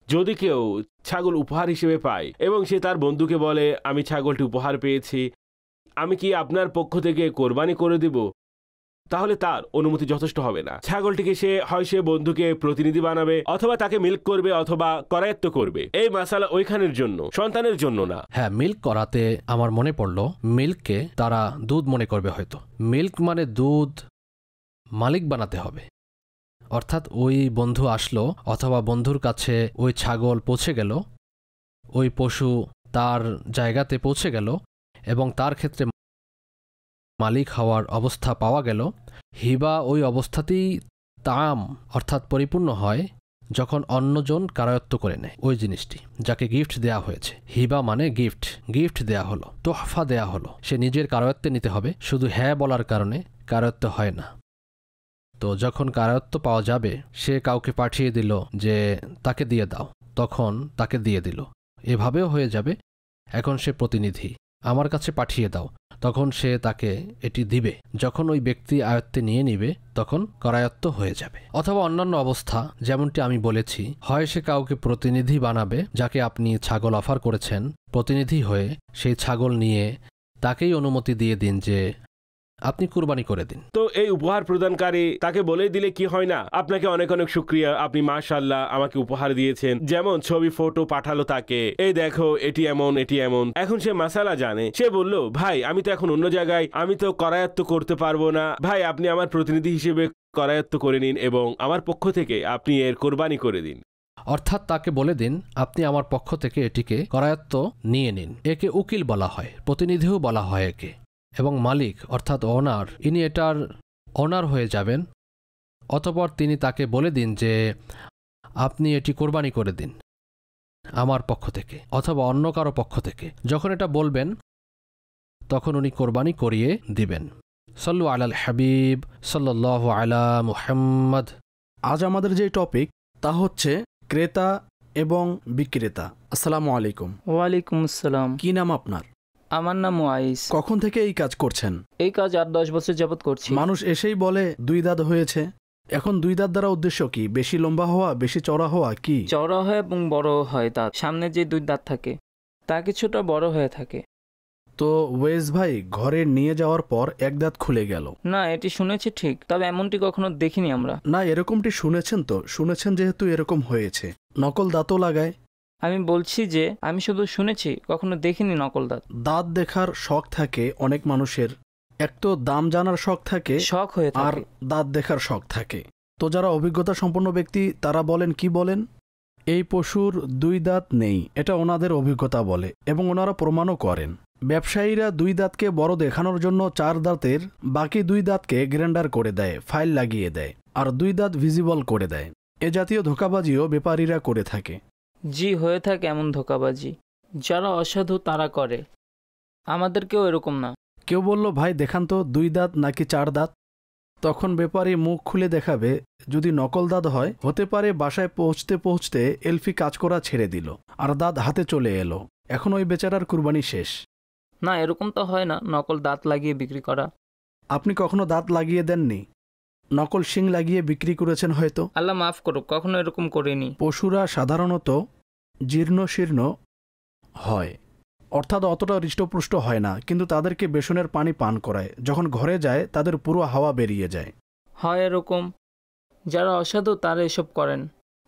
যদি কেউ ছাগল উপহার হিসেবে পায় এবং সে তার বন্ধুকে বলে আমি ছাগলটি উপহার পেয়েছি, আমি কি আপনার পক্ষ থেকে কোরবানি করে দিব, তাহলে তার অনুমতি যথেষ্ট হবে না। ছাগলটিকে সে বন্ধুকে প্রতিনিধি বানাবে, অথবা তাকে মিল্ক করবে, অথবা করায়ত্ত করবে। এই মাসালা ওইখানের জন্য, সন্তানের জন্য না। হ্যাঁ, মিল্ক করাতে আমার মনে পড়ল, মিল্ককে তারা দুধ মনে করবে হয়তো। মিল্ক মানে দুধ মালিক বানাতে হবে, অর্থাৎ ওই বন্ধু আসলো অথবা বন্ধুর কাছে ওই ছাগল পৌঁছে গেল, ওই পশু তার জায়গাতে পৌঁছে গেল এবং তার ক্ষেত্রে মালিক হওয়ার অবস্থা পাওয়া গেল, হিবা ওই অবস্থাতেই তাম অর্থাৎ পরিপূর্ণ হয় যখন অন্যজন কারায়ত্ত করে নেয় ওই জিনিসটি যাকে গিফট দেয়া হয়েছে। হিবা মানে গিফট দেয়া হলো, তোহফা দেয়া হলো, সে নিজের কারায়ত্তে নিতে হবে, শুধু হ্যাঁ বলার কারণে কারায়ত্ত হয় না। তো যখন কারায়ত্ত পাওয়া যাবে, সে কাউকে পাঠিয়ে দিল যে তাকে দিয়ে দাও, তখন তাকে দিয়ে দিল, এভাবেও হয়ে যাবে। এখন সে প্রতিনিধি, আমার কাছে পাঠিয়ে দাও, তখন সে তাকে এটি দিবে। যখন ওই ব্যক্তি আয়ত্তে নিয়ে নিবে তখন করায়ত্ত হয়ে যাবে। অথবা অন্যান্য অবস্থা যেমনটি আমি বলেছি, হয় সে কাউকে প্রতিনিধি বানাবে, যাকে আপনি ছাগল অফার করেছেন, প্রতিনিধি হয়ে সেই ছাগল নিয়ে তাকেই অনুমতি দিয়ে দিন যে আপনি কুরবানি করে দিন। তো এই উপহার প্রদানকারী তাকে বলে দিলে কি হয় না, আপনাকে অনেক অনেক শুক্রিয়া, আপনি মাশাআল্লাহ আমাকে উপহার দিয়েছেন, যেমন ছবি ফটো পাঠালো তাকে, এই দেখো এটি এমন এটি এমন। এখন সে মাসালা জানে, সে বলল ভাই আমি তো এখন অন্য জায়গায়, আমি তো করায়ত্ত করতে পারবো না, ভাই আপনি আমার প্রতিনিধি হিসেবে করায়ত্ত করে নিন এবং আমার পক্ষ থেকে আপনি এর কোরবানি করে দিন। অর্থাৎ তাকে বলে দিন আপনি আমার পক্ষ থেকে এটিকে করায়ত্ত নিয়ে নিন। একে উকিল বলা হয়, প্রতিনিধিও বলা হয় একে। এবং মালিক অর্থাৎ ওনার, ইনি এটার ওনার হয়ে যাবেন। অতঃপর তিনি তাকে বলে দিন যে আপনি এটি কোরবানি করে দিন আমার পক্ষ থেকে অথবা অন্য কারো পক্ষ থেকে। যখন এটা বলবেন তখন উনি কোরবানি করিয়ে দিবেন। সাল্লু আলাল হাবিব সাল্লাল্লাহু আলা মুহাম্মদ। আজ আমাদের যে টপিক তা হচ্ছে ক্রেতা এবং বিক্রেতা। আসসালামু আলাইকুম। ওয়ালাইকুম আসসালাম। কি নাম আপনার? আমার নাম ওয়াইস। কখন থেকে এই কাজ করছেন? এই কাজ 8-10 বছর যাবত করছি। মানুষ এসেই বলে 2 দাঁত হয়েছে। এখন 2 দাঁত দ্বারা উদ্দেশ্য কি? বেশি লম্বা হওয়া, বেশি চওড়া হওয়া, কি? চওড়া হয় এবং বড় হয় দাঁত। সামনে যে 2 দাঁত থাকে তা কিছুটা বড় হয়ে থাকে। তো ওয়েস ভাই, ঘরে নিয়ে যাওয়ার পর 1 দাঁত খুলে গেল। না, এটি শুনেছি ঠিক, তবে এমনটি কখনো দেখিনি আমরা। না, এরকমটি শুনেছেন তো? শুনেছেন যেহেতু এরকম হয়েছে। নকল দাঁতও লাগায়। আমি বলছি যে আমি শুধু শুনেছি, কখনো দেখিনি নকল দাঁত। দাঁত দেখার শখ থাকে অনেক মানুষের। এক তো দাম জানার শখ থাকে, শখ হয়ে থাকে, আর দাঁত দেখার শখ থাকে। তো যারা অভিজ্ঞতা সম্পন্ন ব্যক্তি তারা বলেন, কি বলেন, এই পশুর 2 দাঁত নেই, এটা ওনাদের অভিজ্ঞতা বলে এবং ওনারা প্রমাণও করেন। ব্যবসায়ীরা 2 দাঁতকে বড় দেখানোর জন্য 4 দাঁতের বাকি 2 দাঁতকে গ্রাইন্ডার করে দেয়, ফাইল লাগিয়ে দেয়, আর 2 দাঁত ভিজিবল করে দেয়। এ জাতীয় ধোঁকাবাজিও ব্যাপারীরা করে থাকে। জি, হয়ে থাকে এমন ধোঁকাবাজি। যারা অসাধু তারা করে, আমাদেরকেও এরকম না। কেউ বলল, ভাই দেখান তো 2 দাঁত নাকি 4 দাঁত। তখন ব্যাপারী মুখ খুলে দেখাবে, যদি নকল দাঁত হয় হতে পারে বাসায় পৌঁছতে পৌঁছতে এলফি কাজ করা ছেড়ে দিল আর দাঁত হাতে চলে এলো, এখন ওই বেচারার কুরবানি শেষ। না, এরকম তো হয় না, নকল দাঁত লাগিয়ে বিক্রি করা। আপনি কখনো দাঁত লাগিয়ে দেননি? নকল শিং লাগিয়ে বিক্রি করেছেন হয়তো। আল্লাহ মাফ করুক, কখনো এরকম করিনি। পশুরা সাধারণত জীর্ণ শীর্ণ হয়, অর্থাৎ অতটা হৃষ্টপুষ্ট হয় না, কিন্তু তাদেরকে বেসনের পানি পান করায়। যখন ঘরে যায় তাদের পুরো হাওয়া বেরিয়ে যায়। হয় এরকম, যারা অসাধু তারা এসব করেন।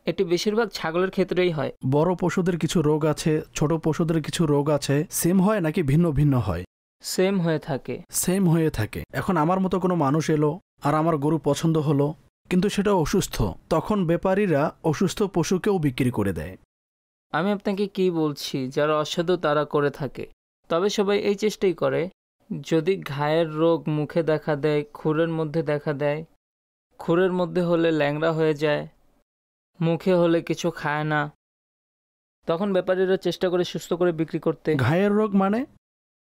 এটি বেশিরভাগ ছাগলের ক্ষেত্রেই হয়। বড় পশুদের কিছু রোগ আছে, ছোট পশুদের কিছু রোগ আছে। সেম হয় নাকি ভিন্ন ভিন্ন হয়? সেম হয়ে থাকে। সেম হয়ে থাকে। এখন আমার মতো কোনো মানুষ এলো আর আমার গরু পছন্দ হলো, কিন্তু সেটা অসুস্থ, তখন ব্যাপারীরা অসুস্থ পশুকেও বিক্রি করে দেয়। আমি আপনাকে কি বলছি, যারা অসাধু তারা করে থাকে। তবে সবাই এই চেষ্টাই করে, যদি ঘায়ের রোগ মুখে দেখা দেয়, খুরের মধ্যে দেখা দেয়, খুরের মধ্যে হলে ল্যাংড়া হয়ে যায়, মুখে হলে কিছু খায় না, তখন ব্যাপারীরা চেষ্টা করে সুস্থ করে বিক্রি করতে। ঘায়ের রোগ মানে?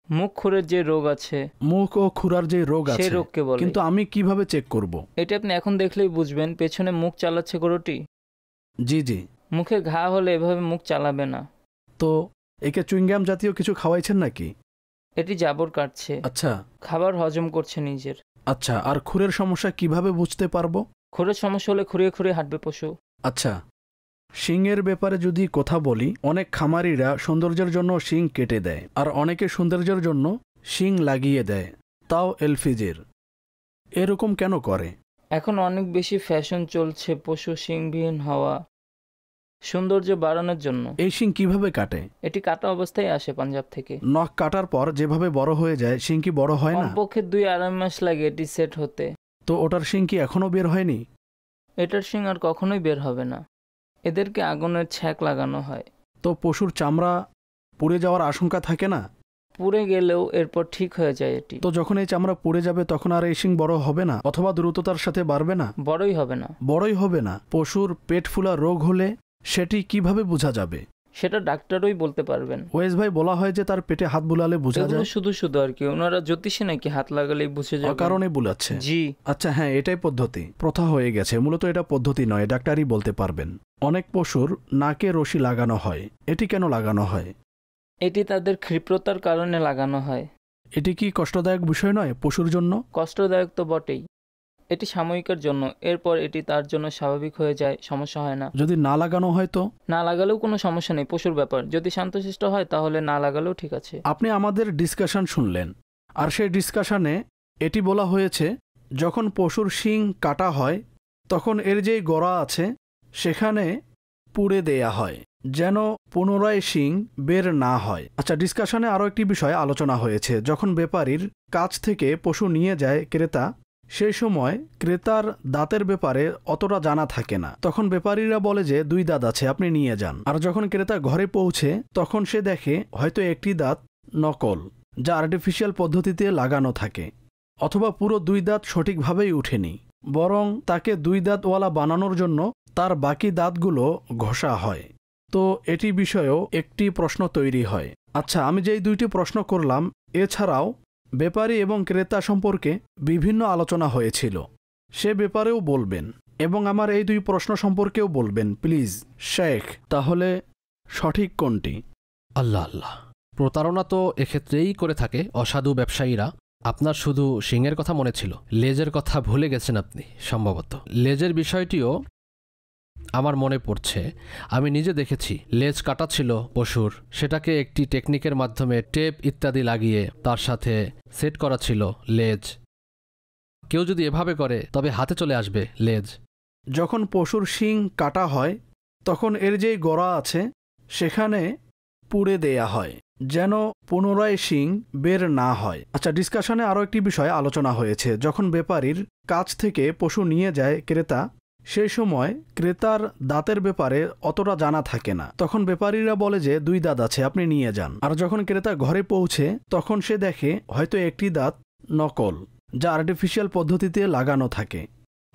মুখ খুরের যে রোগ আছে, মুখ ও খুরার যে রোগ আছে, সেই রোগকে বলে। কিন্তু আমি কিভাবে চেক করব? এটা আপনি এখন দেখলেই বুঝবেন। পেছনে মুখ চালাচ্ছে গরুটি। জি জি। মুখে ঘা হলে এভাবে মুখ চালাবে না। তো একে চুইংগাম জাতীয় কিছু খাওয়াইছেন নাকি? এটি জাবর কাটছে। আচ্ছা। খাবার হজম করছে নিজের। আচ্ছা, আর খুরের সমস্যা কিভাবে বুঝতে পারবো? খুরের সমস্যা হলে খুঁড়িয়ে খুঁড়িয়ে হাঁটবে পশু। আচ্ছা, শিংয়ের ব্যাপারে যদি কথা বলি, অনেক খামারিরা সৌন্দর্যের জন্য শিং কেটে দেয়, আর অনেকে সৌন্দর্যের জন্য শিং লাগিয়ে দেয়, তাও এলফিজের। এরকম কেন করে? এখন অনেক বেশি ফ্যাশন চলছে পশু শিংবিহীন হওয়া, সৌন্দর্য বাড়ানোর জন্য। এই শিং কিভাবে কাটে? এটি কাটা অবস্থায় আসে পাঞ্জাব থেকে। নখ কাটার পর যেভাবে বড় হয়ে যায়, শিং কি বড় হয় না? কমপক্ষে 2-2.5 মাস লাগে এটি সেট হতে। তো ওটার শিং কি এখনো বের হয়নি? এটার শিং আর কখনোই বের হবে না। এদেরকে আগুনের ছ্যাঁক লাগানো হয়। তো পশুর চামড়া পুড়ে যাওয়ার আশঙ্কা থাকে না? পুড়ে গেলেও এরপর ঠিক হয়ে যায় এটি। তো যখন এই চামড়া পুড়ে যাবে তখন আর এই শিং বড় হবে না অথবা দ্রুততার সাথে বাড়বে না? বড়ই হবে না। বড়ই হবে না। পশুর পেট ফুলা রোগ হলে সেটি কিভাবে বোঝা যাবে? সেটা ডাক্তারই বলতে পারবেন। ওয়েস ভাই, বলা হয় যে তার পেটে হাত বুলালে বোঝা যায়। শুধু শুধু আর কি, ওনারা জ্যোতিষী নাকি হাত লাগালেই বুঝে যাবে? কারণে বুলাচ্ছে। জি আচ্ছা, হ্যাঁ, এটাই পদ্ধতি, প্রথা হয়ে গেছে। মূলত এটা পদ্ধতি নয়, ডাক্তারই বলতে পারবেন। অনেক পশুর নাকে রশি লাগানো হয়। এটি কেন লাগানো হয়? এটি তাদের ক্ষিপ্রতার কারণে লাগানো হয়। এটি কি কষ্টদায়ক বিষয় নয় পশুর জন্য? কষ্টদায়ক তো বটেই, এটি সাময়িকের জন্য, এরপর এটি তার জন্য স্বাভাবিক হয়ে যায়, সমস্যা হয় না। যদি না লাগানো হয় তো? না লাগালেও কোনো সমস্যা নেই, পশুর ব্যাপার। যদি শান্তশিষ্ট হয় তাহলে না লাগালেও ঠিক আছে। আপনি আমাদের ডিসকাশন শুনলেন, আর সেই ডিসকাশনে এটি বলা হয়েছে যখন পশুর শিং কাটা হয় তখন এর যেই গোড়া আছে সেখানে পুড়ে দেয়া হয় যেন পুনরায় শিং বের না হয়। আচ্ছা, ডিসকাশনে আরও একটি বিষয় আলোচনা হয়েছে। যখন ব্যাপারীর কাছ থেকে পশু নিয়ে যায় ক্রেতা, সেই সময় ক্রেতার দাঁতের ব্যাপারে অতটা জানা থাকে না। তখন ব্যাপারীরা বলে যে 2 দাঁত আছে, আপনি নিয়ে যান। আর যখন ক্রেতা ঘরে পৌঁছে তখন সে দেখে হয়তো একটি দাঁত নকল, যা আর্টিফিশিয়াল পদ্ধতিতে লাগানো থাকে, অথবা পুরো 2 দাঁত সঠিকভাবেই উঠেনি, বরং তাকে 2 দাঁতওয়ালা বানানোর জন্য তার বাকি দাঁতগুলো ঘষা হয়। তো এটি বিষয়েও একটি প্রশ্ন তৈরি হয়। আচ্ছা, আমি যেই 2টি প্রশ্ন করলাম, এছাড়াও ব্যাপারী এবং ক্রেতা সম্পর্কে বিভিন্ন আলোচনা হয়েছিল, সে ব্যাপারেও বলবেন এবং আমার এই 2 প্রশ্ন সম্পর্কেও বলবেন প্লিজ শেখ। তাহলে সঠিক কোনটি? আল্লাহ আল্লাহ, প্রতারণা তো এক্ষেত্রেই করে থাকে অসাধু ব্যবসায়ীরা। আপনার শুধু শিংয়ের কথা মনে ছিল, লেজের কথা ভুলে গেছেন আপনি সম্ভবত। লেজের বিষয়টিও আমার মনে পড়ছে। আমি নিজে দেখেছি লেজ কাটা ছিল পশুর, সেটাকে একটি টেকনিকের মাধ্যমে টেপ ইত্যাদি লাগিয়ে তার সাথে সেট করা ছিল লেজ। কেউ যদি এভাবে করে তবে হাতে চলে আসবে লেজ। যখন পশুর শিং কাটা হয় তখন এর যেই গোড়া আছে সেখানে পুড়ে দেয়া হয় যেন পুনরায় শিং বের না হয়। আচ্ছা, ডিসকাশনে আরও একটি বিষয় আলোচনা হয়েছে। যখন ব্যাপারীর কাছ থেকে পশু নিয়ে যায় ক্রেতা, সেই সময় ক্রেতার দাঁতের ব্যাপারে অতটা জানা থাকে না। তখন ব্যাপারীরা বলে যে 2 দাঁত আছে, আপনি নিয়ে যান। আর যখন ক্রেতা ঘরে পৌঁছে তখন সে দেখে হয়তো একটি দাঁত নকল, যা আর্টিফিশিয়াল পদ্ধতিতে লাগানো থাকে,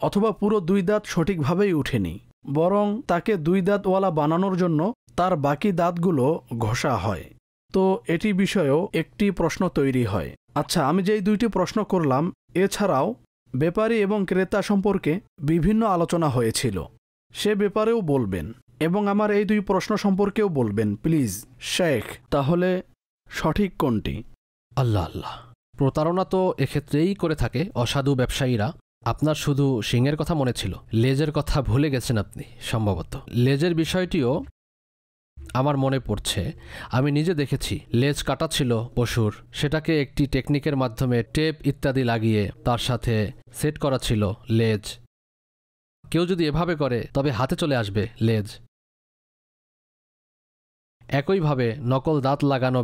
অথবা পুরো 2 দাঁত সঠিকভাবেই উঠেনি, বরং তাকে 2 দাঁতওয়ালা বানানোর জন্য তার বাকি দাঁতগুলো ঘষা হয়। তো এটি বিষয়েও একটি প্রশ্ন তৈরি হয়। আচ্ছা, আমি যেই 2টি প্রশ্ন করলাম, এছাড়াও ব্যাপারী এবং ক্রেতা সম্পর্কে বিভিন্ন আলোচনা হয়েছিল, সে ব্যাপারেও বলবেন এবং আমার এই 2 প্রশ্ন সম্পর্কেও বলবেন প্লিজ শেখ। তাহলে সঠিক কোনটি? আল্লাহ আল্লাহ, প্রতারণা তো এক্ষেত্রেই করে থাকে অসাধু ব্যবসায়ীরা। আপনার শুধু শিংয়ের কথা মনে ছিল, লেজের কথা ভুলে গেছেন আপনি সম্ভবত। লেজের বিষয়টিও আমার মনে পড়ছে। আমি নিজে দেখেছি লেজ কাটা ছিল পশুর, সেটাকে একটি টেকনিকের মাধ্যমে টেপ ইত্যাদি লাগিয়ে তার সাথে সেট করা ছিল লেজ। কেউ যদি এভাবে করে তবে হাতে চলে আসবে লেজ। একইভাবে নকল দাঁত লাগানো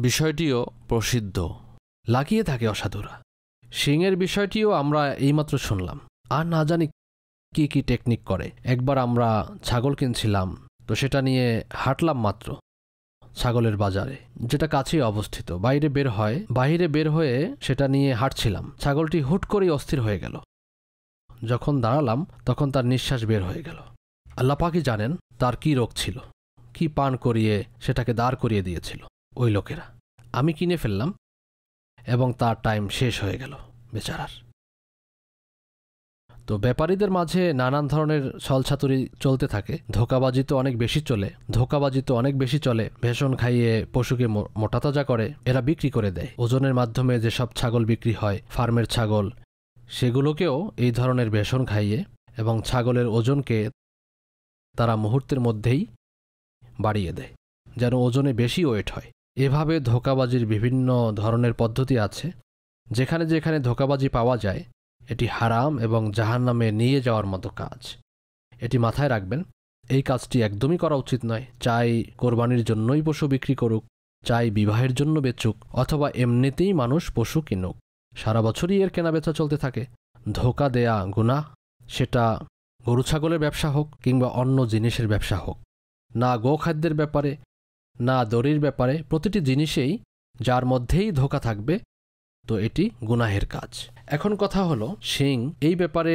বিষয়টিও প্রসিদ্ধ, লাগিয়ে থাকে অসাধুরা। শিংয়ের বিষয়টিও আমরা এইমাত্র শুনলাম, আর না জানি কি কি টেকনিক করে। একবার আমরা ছাগল কিনছিলাম, তো সেটা নিয়ে হাঁটলাম মাত্র ছাগলের বাজারে, যেটা কাছেই অবস্থিত। বাইরে বের হয়ে সেটা নিয়ে হাঁটছিলাম, ছাগলটি হুট করেই অস্থির হয়ে গেল। যখন দাঁড়ালাম তখন তার নিঃশ্বাস বের হয়ে গেল। আল্লাহ পাকই জানেন তার কি রোগ ছিল, কি পান করিয়ে সেটাকে দাঁড় করিয়ে দিয়েছিল ওই লোকেরা। আমি কিনে ফেললাম এবং তার টাইম শেষ হয়ে গেল বেচারার। তো ব্যাপারীদের মাঝে নানান ধরনের ছলছাতুরি চলতে থাকে। ধোকাবাজি তো অনেক বেশি চলে। ভেষণ খাইয়ে পশুকে মোটাতাজা করে এরা বিক্রি করে দেয়। ওজনের মাধ্যমে যেসব ছাগল বিক্রি হয়, ফার্মের ছাগল, সেগুলোকেও এই ধরনের ভেষণ খাইয়ে এবং ছাগলের ওজনকে তারা মুহূর্তের মধ্যেই বাড়িয়ে দেয় যেন ওজনে বেশি ওয়েট হয়। এভাবে ধোকাবাজির বিভিন্ন ধরনের পদ্ধতি আছে। যেখানে যেখানে ধোকাবাজি পাওয়া যায় এটি হারাম এবং জাহান্নামে নিয়ে যাওয়ার মতো কাজ। এটি মাথায় রাখবেন, এই কাজটি একদমই করা উচিত নয়। চাই কোরবানির জন্যই পশু বিক্রি করুক, চাই বিবাহের জন্য বেচুক, অথবা এমনিতেই মানুষ পশু কিনুক, সারা বছরই এর কেনাবেচা চলতে থাকে। ধোকা দেয়া গুনাহ, সেটা গরু ছাগলের ব্যবসা হোক কিংবা অন্য জিনিসের ব্যবসা হোক। না গোখাদ্যের ব্যাপারে, না দড়ির ব্যাপারে, প্রতিটি জিনিসেই যার মধ্যেই ধোঁকা থাকবে, তো এটি গুনাহের কাজ। এখন কথা হলো, শিং এই ব্যাপারে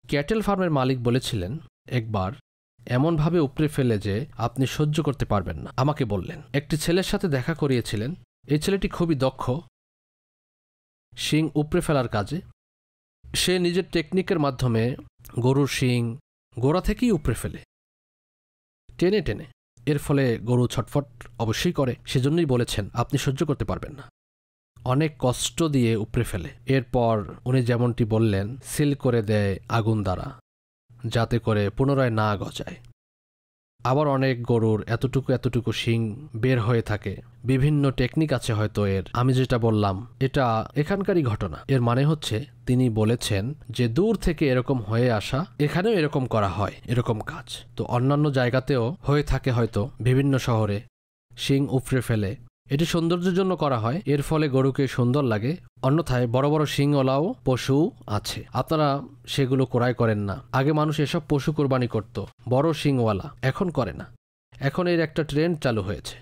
ক্যাটেল ফার্মের মালিক বলেছিলেন একবার এমনভাবে উপড়ে ফেলে যে আপনি সহ্য করতে পারবেন না। আমাকে বললেন, একটি ছেলের সাথে দেখা করিয়েছিলেন। এই ছেলেটি খুবই দক্ষ শিং উপড়ে ফেলার কাজে। সে নিজের টেকনিকের মাধ্যমে গরুর শিং গোড়া থেকেই উপড়ে ফেলে, টেনে টেনে। এর ফলে গরু ছটফট অবশ্যই করে, সেজন্যই বলেছেন আপনি সহ্য করতে পারবেন না। অনেক কষ্ট দিয়ে উপড়ে ফেলে। এরপর উনি যেমনটি বললেন, সিল করে দেয় আগুন দ্বারা, যাতে করে পুনরায় না গজায়। আবার অনেক গরুর এতটুকু এতটুকু শিং বের হয়ে থাকে। বিভিন্ন টেকনিক আছে হয়তো এর, আমি যেটা বললাম এটা এখানকারই ঘটনা। এর মানে হচ্ছে তিনি বলেছেন যে দূর থেকে এরকম হয়ে আসা, এখানেও এরকম করা হয়, এরকম কাজ তো অন্যান্য জায়গাতেও হয়ে থাকে হয়তো। বিভিন্ন শহরে শিং উপড়ে ফেলে, এটি সৌন্দর্যের জন্য করা হয়, এর ফলে গরুকে সুন্দর লাগে। অন্যথায় বড় বড় শিংওয়ালাও পশু আছে, আপনারা সেগুলো ক্রয় করেন না। আগে মানুষ এসব পশু কোরবানি করত, বড় শিংওয়ালা, এখন করে না। এখন এর একটা ট্রেন্ড চালু হয়েছে,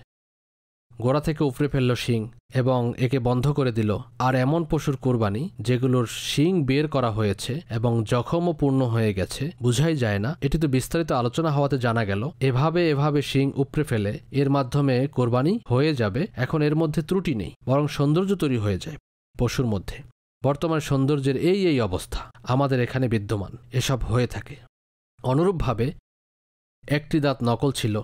গোড়া থেকে উপড়ে ফেলল শিং এবং একে বন্ধ করে দিল। আর এমন পশুর কোরবানি যেগুলোর শিং বের করা হয়েছে এবং জখমও পূর্ণ হয়ে গেছে, বুঝাই যায় না। এটি তো বিস্তারিত আলোচনা হওয়াতে জানা গেল এভাবে শিং উপড়ে ফেলে এর মাধ্যমে কোরবানি হয়ে যাবে। এখন এর মধ্যে ত্রুটি নেই, বরং সৌন্দর্য তৈরি হয়ে যায় পশুর মধ্যে। বর্তমান সৌন্দর্যের এই অবস্থা আমাদের এখানে বিদ্যমান, এসব হয়ে থাকে। অনুরূপভাবে একটি দাঁত নকল ছিল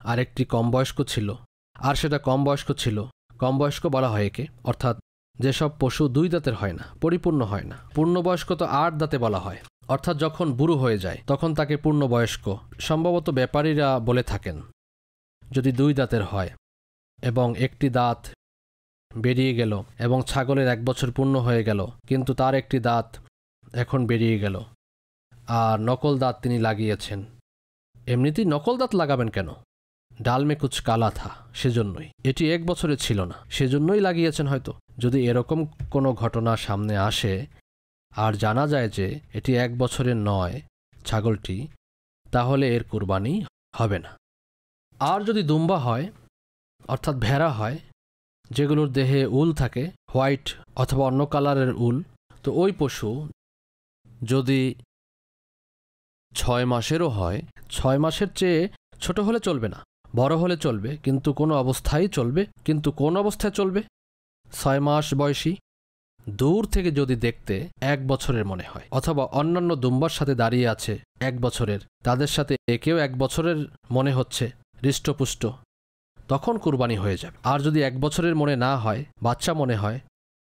আর একটি কম বয়স্ক ছিল, আর সেটা কম বয়স্ক ছিল। কম বয়স্ক বলা হয় একে, অর্থাৎ যেসব পশু 2 দাঁতের হয় না, পরিপূর্ণ হয় না। পূর্ণবয়স্ক তো 8 দাঁতে বলা হয়, অর্থাৎ যখন বুড়ো হয়ে যায় তখন তাকে পূর্ণবয়স্ক সম্ভবত ব্যাপারীরা বলে থাকেন। যদি 2 দাঁতের হয় এবং একটি দাঁত বেরিয়ে গেল এবং ছাগলের 1 বছর পূর্ণ হয়ে গেল, কিন্তু তার একটি দাঁত এখন বেরিয়ে গেল আর নকল দাঁত তিনি লাগিয়েছেন। এমনিতেই নকল দাঁত লাগাবেন কেন? ডাল মে কুছ কালা থা, সেজন্যই। এটি 1 বছরে ছিল না, সেজন্যই লাগিয়েছেন হয়তো। যদি এরকম কোনো ঘটনা সামনে আসে আর জানা যায় যে এটি 1 বছরের নয় ছাগলটি, তাহলে এর কুরবানি হবে না। আর যদি দুম্বা হয় অর্থাৎ ভেড়া হয়, যেগুলোর দেহে উল থাকে, হোয়াইট অথবা অন্য কালারের উল, তো ওই পশু যদি 6 মাসেরও হয়, 6 মাসের চেয়ে ছোট হলে চলবে না, বড় হলে চলবে, কিন্তু কোন অবস্থায় চলবে। কিন্তু কোন অবস্থায় চলবে? 6 মাস বয়সী। দূর থেকে যদি দেখতে 1 বছরের মনে হয়, অথবা অন্যান্য দুম্বার সাথে দাঁড়িয়ে আছে 1 বছরের, তাদের সাথে একেও 1 বছরের মনে হচ্ছে, হৃষ্টপুষ্ট, তখন কুরবানি হয়ে যাবে। আর যদি 1 বছরের মনে না হয়, বাচ্চা মনে হয়,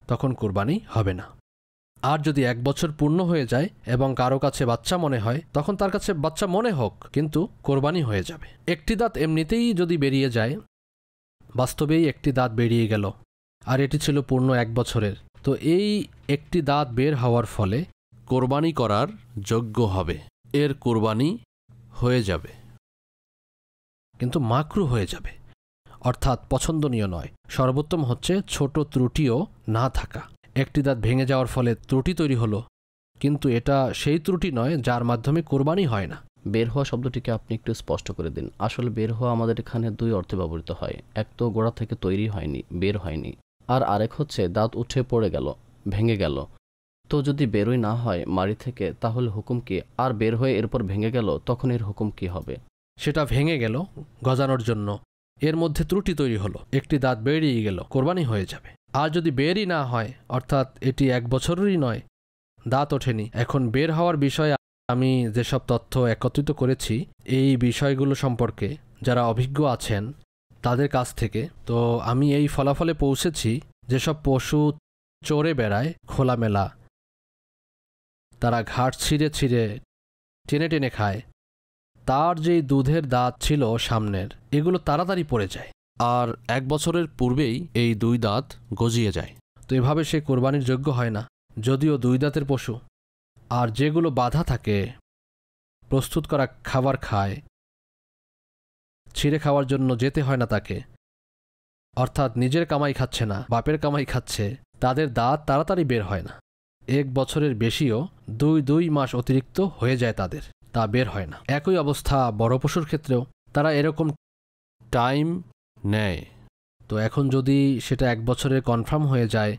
তখন কুরবানি হবে না। আর যদি 1 বছর পূর্ণ হয়ে যায় এবং কারো কাছে বাচ্চা মনে হয়, তখন তার কাছে বাচ্চা মনে হোক, কিন্তু কোরবানি হয়ে যাবে। একটি দাঁত এমনিতেই যদি বেরিয়ে যায়, বাস্তবেই একটি দাঁত বেরিয়ে গেল আর এটি ছিল পূর্ণ 1 বছরের, তো এই একটি দাঁত বের হওয়ার ফলে কোরবানি করার যোগ্য হবে, এর কোরবানি হয়ে যাবে, কিন্তু মাকরু হয়ে যাবে, অর্থাৎ পছন্দনীয় নয়। সর্বোত্তম হচ্ছে ছোট ত্রুটিও না থাকা। একটি দাঁত ভেঙে যাওয়ার ফলে ত্রুটি তৈরি হলো, কিন্তু এটা সেই ত্রুটি নয় যার মাধ্যমে কোরবানি হয় না। বের হওয়া শব্দটিকে আপনি একটু স্পষ্ট করে দিন। আসলে বের হওয়া আমাদের এখানে 2 অর্থে ব্যবহৃত হয়। এক তো গোড়া থেকে তৈরি হয়নি, বের হয়নি, আর আরেক হচ্ছে দাঁত উঠে পড়ে গেল, ভেঙে গেল। তো যদি বেরোই না হয় মাড়ি থেকে, তাহলে হুকুম কি? আর বের হয়ে এরপর ভেঙে গেল, তখন এর হুকুম কি হবে? সেটা ভেঙে গেল গজানোর জন্য, এর মধ্যে ত্রুটি তৈরি হলো, একটি দাঁত বেরিয়ে গেল, কোরবানি হয়ে যাবে। আর যদি বেরই না হয়, অর্থাৎ এটি 1 বছরেরই নয়, দাঁত ওঠেনি, এখন বের হওয়ার বিষয়ে আমি যেসব তথ্য একত্রিত করেছি এই বিষয়গুলো সম্পর্কে যারা অভিজ্ঞ আছেন তাদের কাছ থেকে, তো আমি এই ফলাফলে পৌঁছেছি যেসব পশু চড়ে বেড়ায় খোলামেলা, তারা ঘাট ছিঁড়ে ছিঁড়ে টেনে টেনে খায়, তার যেই দুধের দাঁত ছিল সামনের, এগুলো তাড়াতাড়ি পড়ে যায় আর 1 বছরের পূর্বেই এই 2 দাঁত গজিয়ে যায়। তো এভাবে সে কোরবানির যোগ্য হয় না, যদিও 2 দাঁতের পশু। আর যেগুলো বাধা থাকে, প্রস্তুত করা খাবার খায়, ছিঁড়ে খাওয়ার জন্য যেতে হয় না তাকে, অর্থাৎ নিজের কামাই খাচ্ছে না, বাপের কামাই খাচ্ছে, তাদের দাঁত তাড়াতাড়ি বের হয় না। 1 বছরের বেশিও 2 মাস অতিরিক্ত হয়ে যায় তাদের, তা বের হয় না। একই অবস্থা বড় পশুর ক্ষেত্রেও। তারা এরকম টাইম নেয়। তো এখন যদি সেটা 1 বছরে কনফার্ম হয়ে যায়,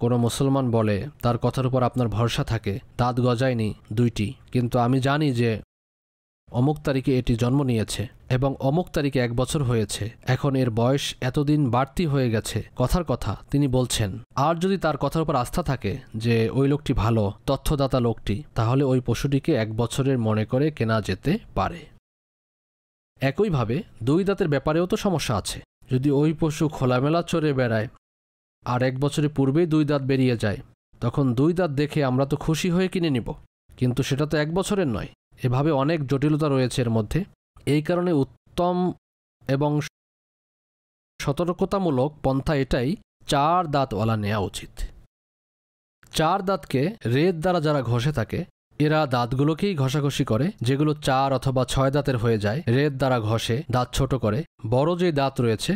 কোনো মুসলমান বলে তার কথার উপর আপনার ভরসা থাকে, দাঁত গজায়নি 2টি, কিন্তু আমি জানি যে অমুক তারিখে এটি জন্ম নিয়েছে এবং অমুক তারিখে 1 বছর হয়েছে, এখন এর বয়স এতদিন বাড়তি হয়ে গেছে, কথার কথা তিনি বলছেন। আর যদি তার কথার উপর আস্থা থাকে যে ওই লোকটি ভালো, তথ্যদাতা লোকটি, তাহলে ওই পশুটিকে 1 বছরের মনে করে কেনা যেতে পারে। একইভাবে 2 দাঁতের ব্যাপারেও তো সমস্যা আছে। যদি ওই পশু খোলামেলা চড়ে বেড়ায় আর 1 বছরের পূর্বেই 2 দাঁত বেরিয়ে যায়, তখন 2 দাঁত দেখে আমরা তো খুশি হয়ে কিনে নিব, কিন্তু সেটা তো 1 বছরের নয়। এভাবে অনেক জটিলতা রয়েছে এর মধ্যে। এই কারণে উত্তম এবং সতর্কতামূলক পন্থা এটাই, 4 দাঁতওয়ালা নেওয়া উচিত। 4 দাঁতকে রেত দ্বারা যারা ঘষে থাকে, এরা দাঁতগুলোকেই ঘষাঘষি করে। যেগুলো 4 অথবা 6 দাঁতের হয়ে যায়, রেত দ্বারা ঘষে দাঁত ছোট করে। বড় যে দাঁত রয়েছে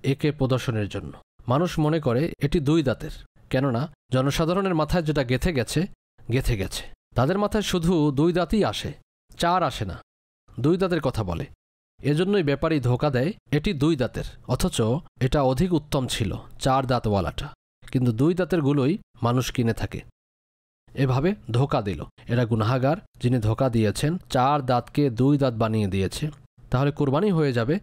একে প্রদর্শনের জন্য মানুষ মনে করে এটি 2 দাঁতের, কেননা জনসাধারণের মাথায় যেটা গেথে গেছে, তাদের মাথায় শুধু 2 দাঁতই আসে, 4 আসে না, 2 দাঁতের কথা বলে। এজন্যই ব্যাপারী ধোকা দেয় এটি 2 দাঁতের, অথচ এটা অধিক উত্তম ছিল 4 দাঁতওয়ালাটা, কিন্তু 2 দাঁতের গুলোই মানুষ কিনে থাকে। এভাবে ধোকা দিল। এরা গুনাহগার যিনি ধোকা দিয়েছেন, 4 দাঁতকে 2 দাঁত বানিয়ে দিয়েছে। তাহলে কুরবানি হয়ে যাবে,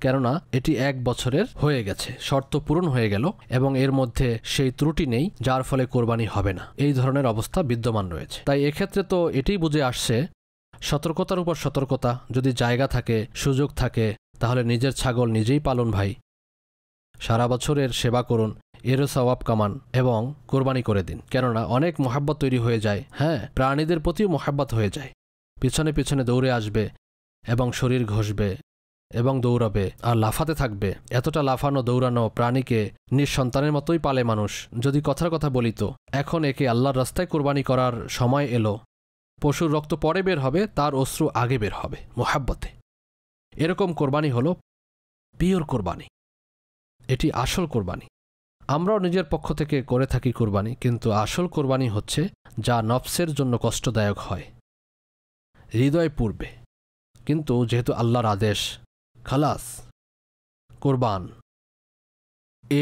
কেননা এটি 1 বছরের হয়ে গেছে, শর্ত পূরণ হয়ে গেল এবং এর মধ্যে সেই ত্রুটি নেই যার ফলে কোরবানি হবে না। এই ধরনের অবস্থা বিদ্যমান রয়েছে। তাই এক্ষেত্রে তো এটাই বুঝে আসছে, সতর্কতার উপর সতর্কতা। যদি জায়গা থাকে, সুযোগ থাকে, তাহলে নিজের ছাগল নিজেই পালন ভাই, সারা বছরের সেবা করুন, এরও সওয়াব কামান এবং কোরবানি করে দিন। কেননা অনেক মোহাব্বত তৈরি হয়ে যায়। হ্যাঁ, প্রাণীদের প্রতিও মোহাব্বত হয়ে যায়। পিছনে পিছনে দৌড়ে আসবে এবং শরীর ঘষবে এবং দৌড়াবে আর লাফাতে থাকবে। এতটা লাফানো দৌড়ানো প্রাণীকে নিঃসন্তানের মতোই পালে মানুষ। যদি কথার কথা বলি তো এখন একে আল্লাহর রাস্তায় কোরবানি করার সময় এলো। পশুর রক্ত পরে বের হবে, তার অশ্রু আগে বের হবে মোহাব্বতে। এরকম কোরবানি হলো পিওর কোরবানি, এটি আসল কোরবানি। আমরাও নিজের পক্ষ থেকে করে থাকি কোরবানি, কিন্তু আসল কোরবানি হচ্ছে যা নফসের জন্য কষ্টদায়ক হয়, হৃদয় পূর্বে। কিন্তু যেহেতু আল্লাহর আদেশ, খালাস কোরবান।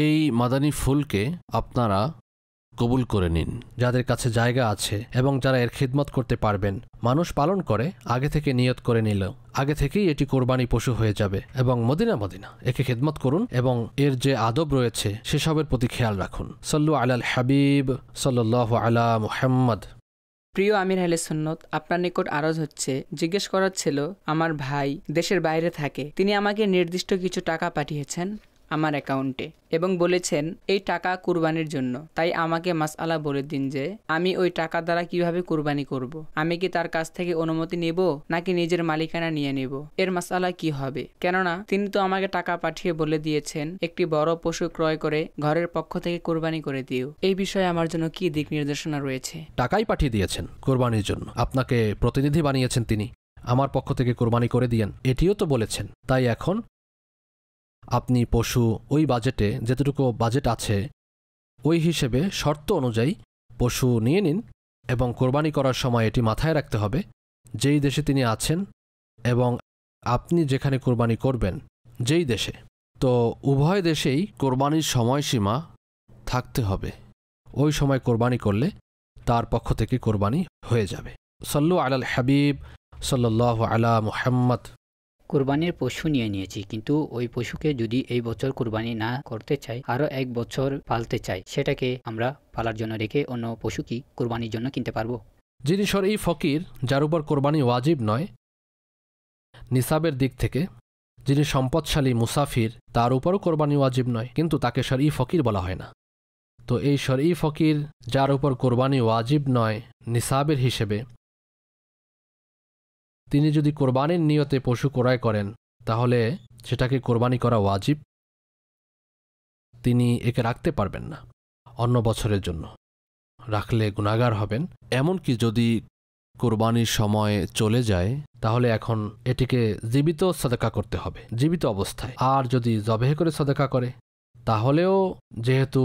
এই মাদানী ফুলকে আপনারা কবুল করে নিন। যাদের কাছে জায়গা আছে এবং যারা এর খিদমত করতে পারবেন, মানুষ পালন করে, আগে থেকে নিয়ত করে নিল, আগে থেকেই এটি কোরবানি পশু হয়ে যাবে। এবং মদিনা একে খিদমত করুন এবং এর যে আদব রয়েছে সেসবের প্রতি খেয়াল রাখুন। সাল্লু আলাল হাবিব সাল্লাল্লাহু আলা মুহাম্মদ। প্রিয় আমির আহলে সুন্নত, আপনার নিকট আরজ হচ্ছে, জিজ্ঞেস করার ছিল, আমার ভাই দেশের বাইরে থাকে, তিনি আমাকে নির্দিষ্ট কিছু টাকা পাঠিয়েছেন আমার অ্যাকাউন্টে এবং বলেছেন এই টাকা কুরবানির জন্য। তাই আমাকে মাসআলা বলে দিন যে আমি ওই টাকা দ্বারা কিভাবে কুরবানি করব। আমি কি তার কাছ থেকে অনুমতি নেব নাকি নিজের মালিকানা নিয়ে নেব? এর মাসআলা কি হবে? কেননা তিনি তো আমাকে টাকা পাঠিয়ে বলে দিয়েছেন একটি বড় পশু ক্রয় করে ঘরের পক্ষ থেকে কুরবানি করে দিও। এই বিষয়ে আমার জন্য কি দিক নির্দেশনা রয়েছে? টাকাই পাঠিয়ে দিয়েছেন কোরবানির জন্য, আপনাকে প্রতিনিধি বানিয়েছেন তিনি, আমার পক্ষ থেকে কোরবানি করে দিয়েন, এটিও তো বলেছেন। তাই এখন আপনি পশু ওই বাজেটে, যেটুকু বাজেট আছে ওই হিসেবে শর্ত অনুযায়ী পশু নিয়ে নিন এবং কোরবানি করার সময় এটি মাথায় রাখতে হবে যেই দেশে তিনি আছেন এবং আপনি যেখানে কোরবানি করবেন যেই দেশে, তো উভয় দেশেই কোরবানির সময়সীমা থাকতে হবে। ওই সময় কোরবানি করলে তার পক্ষ থেকে কোরবানি হয়ে যাবে। সাল্লু আলাল হাবিব সাল্লাল্লাহু আলা মুহাম্মদ। কোরবানির পশু নিয়ে নিয়েছি, কিন্তু ওই পশুকে যদি এই বছর কোরবানি না করতে চাই, আরও 1 বছর পালতে চাই, সেটাকে আমরা পালার জন্য রেখে অন্য পশু কি কোরবানির জন্য কিনতে পারবো? যিনি শরঈ ফকির, যার উপর কোরবানি ওয়াজিব নয় নিসাবের দিক থেকে, যিনি সম্পদশালী মুসাফির, তার উপরও কোরবানি ওয়াজিব নয়, কিন্তু তাকে শরঈ ফকির বলা হয় না। তো এই শরঈ ফকির যার উপর কোরবানি ওয়াজিব নয় নিসাবের হিসেবে, তিনি যদি কোরবানির নিয়তে পশু ক্রয় করেন তাহলে সেটাকে কোরবানি করা ওয়াজিব, তিনি একে রাখতে পারবেন না অন্য বছরের জন্য, রাখলে গুনাহগার হবেন। এমনকি যদি কোরবানির সময় চলে যায় তাহলে এখন এটিকে জীবিত সদকা করতে হবে, জীবিত অবস্থায়। আর যদি জবেহ করে সদকা করে তাহলেও যেহেতু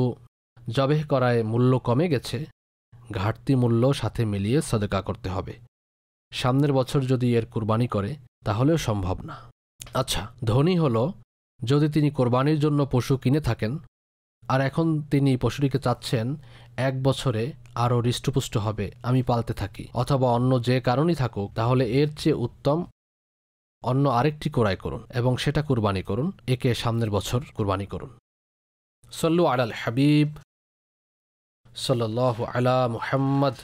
জবেহ করায় মূল্য কমে গেছে, ঘাটতি মূল্য সাথে মিলিয়ে সদকা করতে হবে। সামনের বছর যদি এর কুরবানি করে তাহলেও সম্ভব না। আচ্ছা, ধনী হলো যদি তিনি কোরবানির জন্য পশু কিনে থাকেন আর এখন তিনি পশুটিকে চাচ্ছেন 1 বছরে আরও হৃষ্টপুষ্ট হবে, আমি পালতে থাকি, অথবা অন্য যে কারণই থাকুক, তাহলে এর চেয়ে উত্তম অন্য আরেকটি ক্রয় করুন এবং সেটা কুরবানি করুন, একে সামনের বছর কুরবানি করুন। সল্লু আলাল হাবিব সাল্লাল্লাহু আলা মুহাম্মদ।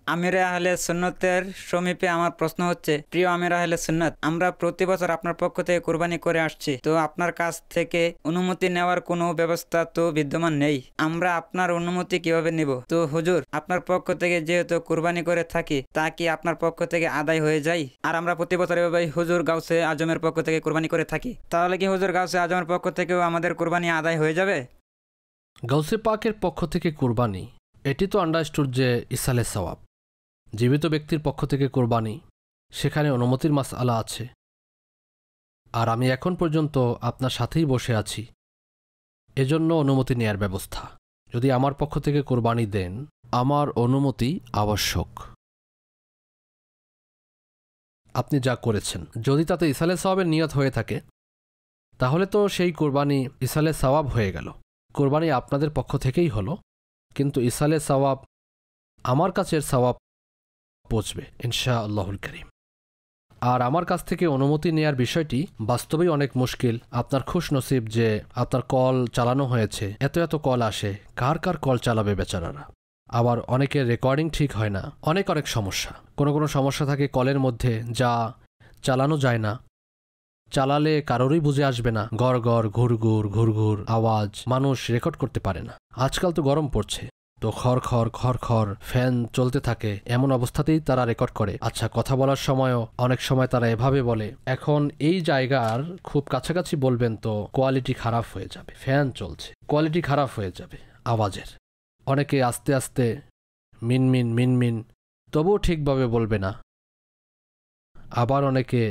আমির আহলে সুন্নতের সমীপে আমার প্রশ্ন হচ্ছে, প্রিয় আমির আহলে সুন্নত, আমরা প্রতি বছর আপনার পক্ষ থেকে কুরবানি করে আসছি, তো আপনার কাছ থেকে অনুমতি নেওয়ার কোনো ব্যবস্থা তো বিদ্যমান নেই, আমরা আপনার অনুমতি কিভাবে নিব? তো হুজুর, আপনার পক্ষ থেকে যেহেতু কুরবানি করে থাকি, তা কি আপনার পক্ষ থেকে আদায় হয়ে যায়? আর আমরা প্রতি বছর এভাবে হুজুর গাউসে আজমের পক্ষ থেকে কুরবানি করে থাকি, তাহলে কি হুজুর গাউসে আজমের পক্ষ থেকেও আমাদের কুরবানি আদায় হয়ে যাবে? গাউসে পাকের পক্ষ থেকে কুরবানি, এটি তো আন্ডারস্টুড যে ইসালে সওয়াব। জীবিত ব্যক্তির পক্ষ থেকে কোরবানি, সেখানে অনুমতির মাসআলা আছে। আর আমি এখন পর্যন্ত আপনার সাথেই বসে আছি, এজন্য অনুমতি নেয়ার ব্যবস্থা। যদি আমার পক্ষ থেকে কোরবানি দেন, আমার অনুমতি আবশ্যক। আপনি যা করেছেন, যদি তাতে ইসালে সওয়াবের নিয়ত হয়ে থাকে, তাহলে তো সেই কোরবানি ইসালে সওয়াব হয়ে গেল। কোরবানি আপনাদের পক্ষ থেকেই হলো, কিন্তু ইসালে সওয়াব আমার কাছের সওয়াব পৌঁছবে ইনশাআল্লাহুল কারীম। আর আমার কাছ থেকে অনুমতি নেয়ার বিষয়টি বাস্তবেই অনেক মুশকিল। আপনার খুশ নসিব যে আপনার কল চালানো হয়েছে, এত এত কল আসে, কার কার কল চালাবে বেচারারা। আবার অনেকের রেকর্ডিং ঠিক হয় না, অনেক সমস্যা। কোনো সমস্যা থাকে কলের মধ্যে, যা চালানো যায় না, চালালে কারোরই বুঝে আসবে না, গড় গড় ঘুরঘুর ঘুরঘুর আওয়াজ, মানুষ রেকর্ড করতে পারে না। আজকাল তো গরম পড়ছে, তো খড় ফ্যান চলতে থাকে, এমন অবস্থাতেই তারা রেকর্ড করে। আচ্ছা, কথা বলার সময়ও অনেক সময় তারা এভাবে বলে, এখন এই জায়গার খুব কাছাকাছি বলবেন তো কোয়ালিটি খারাপ হয়ে যাবে, ফ্যান চলছে, কোয়ালিটি খারাপ হয়ে যাবে আওয়াজের। অনেকে আস্তে আস্তে মিনমিন মিনমিন, তবুও ঠিকভাবে বলবে না। আবার অনেকে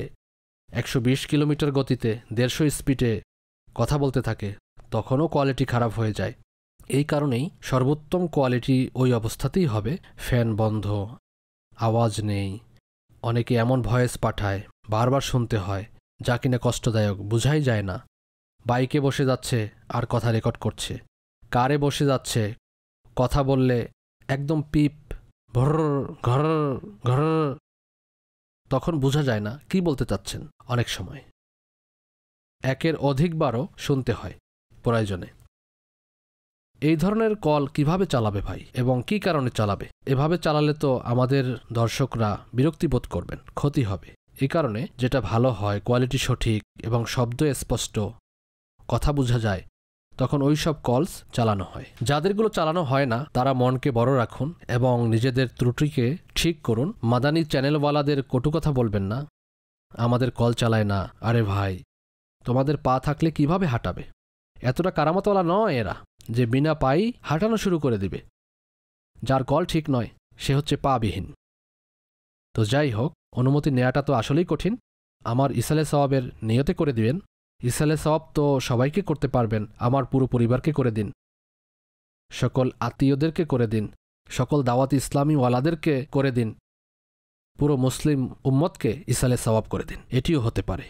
120 কিলোমিটার গতিতে 150 স্পিডে কথা বলতে থাকে, তখনও কোয়ালিটি খারাপ হয়ে যায়। এই কারণেই সর্বোত্তম কোয়ালিটি ওই অবস্থাতেই হবে, ফ্যান বন্ধ, আওয়াজ নেই। অনেকে এমন ভয়েস পাঠায়, বারবার শুনতে হয়, যা কিনা কষ্টদায়ক, বোঝাই যায় না। বাইকে বসে যাচ্ছে আর কথা রেকর্ড করছে, কারে বসে যাচ্ছে, কথা বললে একদম পিপ, ভর ঘর ঘর, তখন বোঝা যায় না কি বলতে চাচ্ছেন। অনেক সময় একের অধিকবারও শুনতে হয় প্রয়োজনে। এই ধরনের কল কিভাবে চালাবে ভাই, এবং কি কারণে চালাবে? এভাবে চালালে তো আমাদের দর্শকরা বিরক্তি বোধ করবেন, ক্ষতি হবে। এই কারণে যেটা ভালো হয়, কোয়ালিটি সঠিক এবং শব্দ স্পষ্ট, কথা বোঝা যায়, তখন ওই সব কলস চালানো হয়। যাদেরগুলো চালানো হয় না, তারা মনকে বড় রাখুন এবং নিজেদের ত্রুটিকে ঠিক করুন। মাদানী চ্যানেলওয়ালাদের কটু কথা বলবেন না, আমাদের কল চালায় না। আরে ভাই, তোমাদের পা থাকলে কিভাবে হাঁটাবে? এতটা কারামতওয়ালা নয় এরা যে বিনা পাই হাঁটানো শুরু করে দিবে। যার কল ঠিক নয়, সে হচ্ছে পা বিহীন। তো যাই হোক, অনুমতি নেওয়াটা তো আসলেই কঠিন। আমার ইসালে সওয়াবের নিয়তে করে দিবেন। ইসালে সওয়াব তো সবাইকে করতে পারবেন, আমার পুরো পরিবারকে করে দিন, সকল আত্মীয়দেরকে করে দিন, সকল দাওয়াত ইসলামী ওয়ালাদেরকে করে দিন, পুরো মুসলিম উম্মতকে ইসালে সওয়াব করে দিন। এটিও হতে পারে।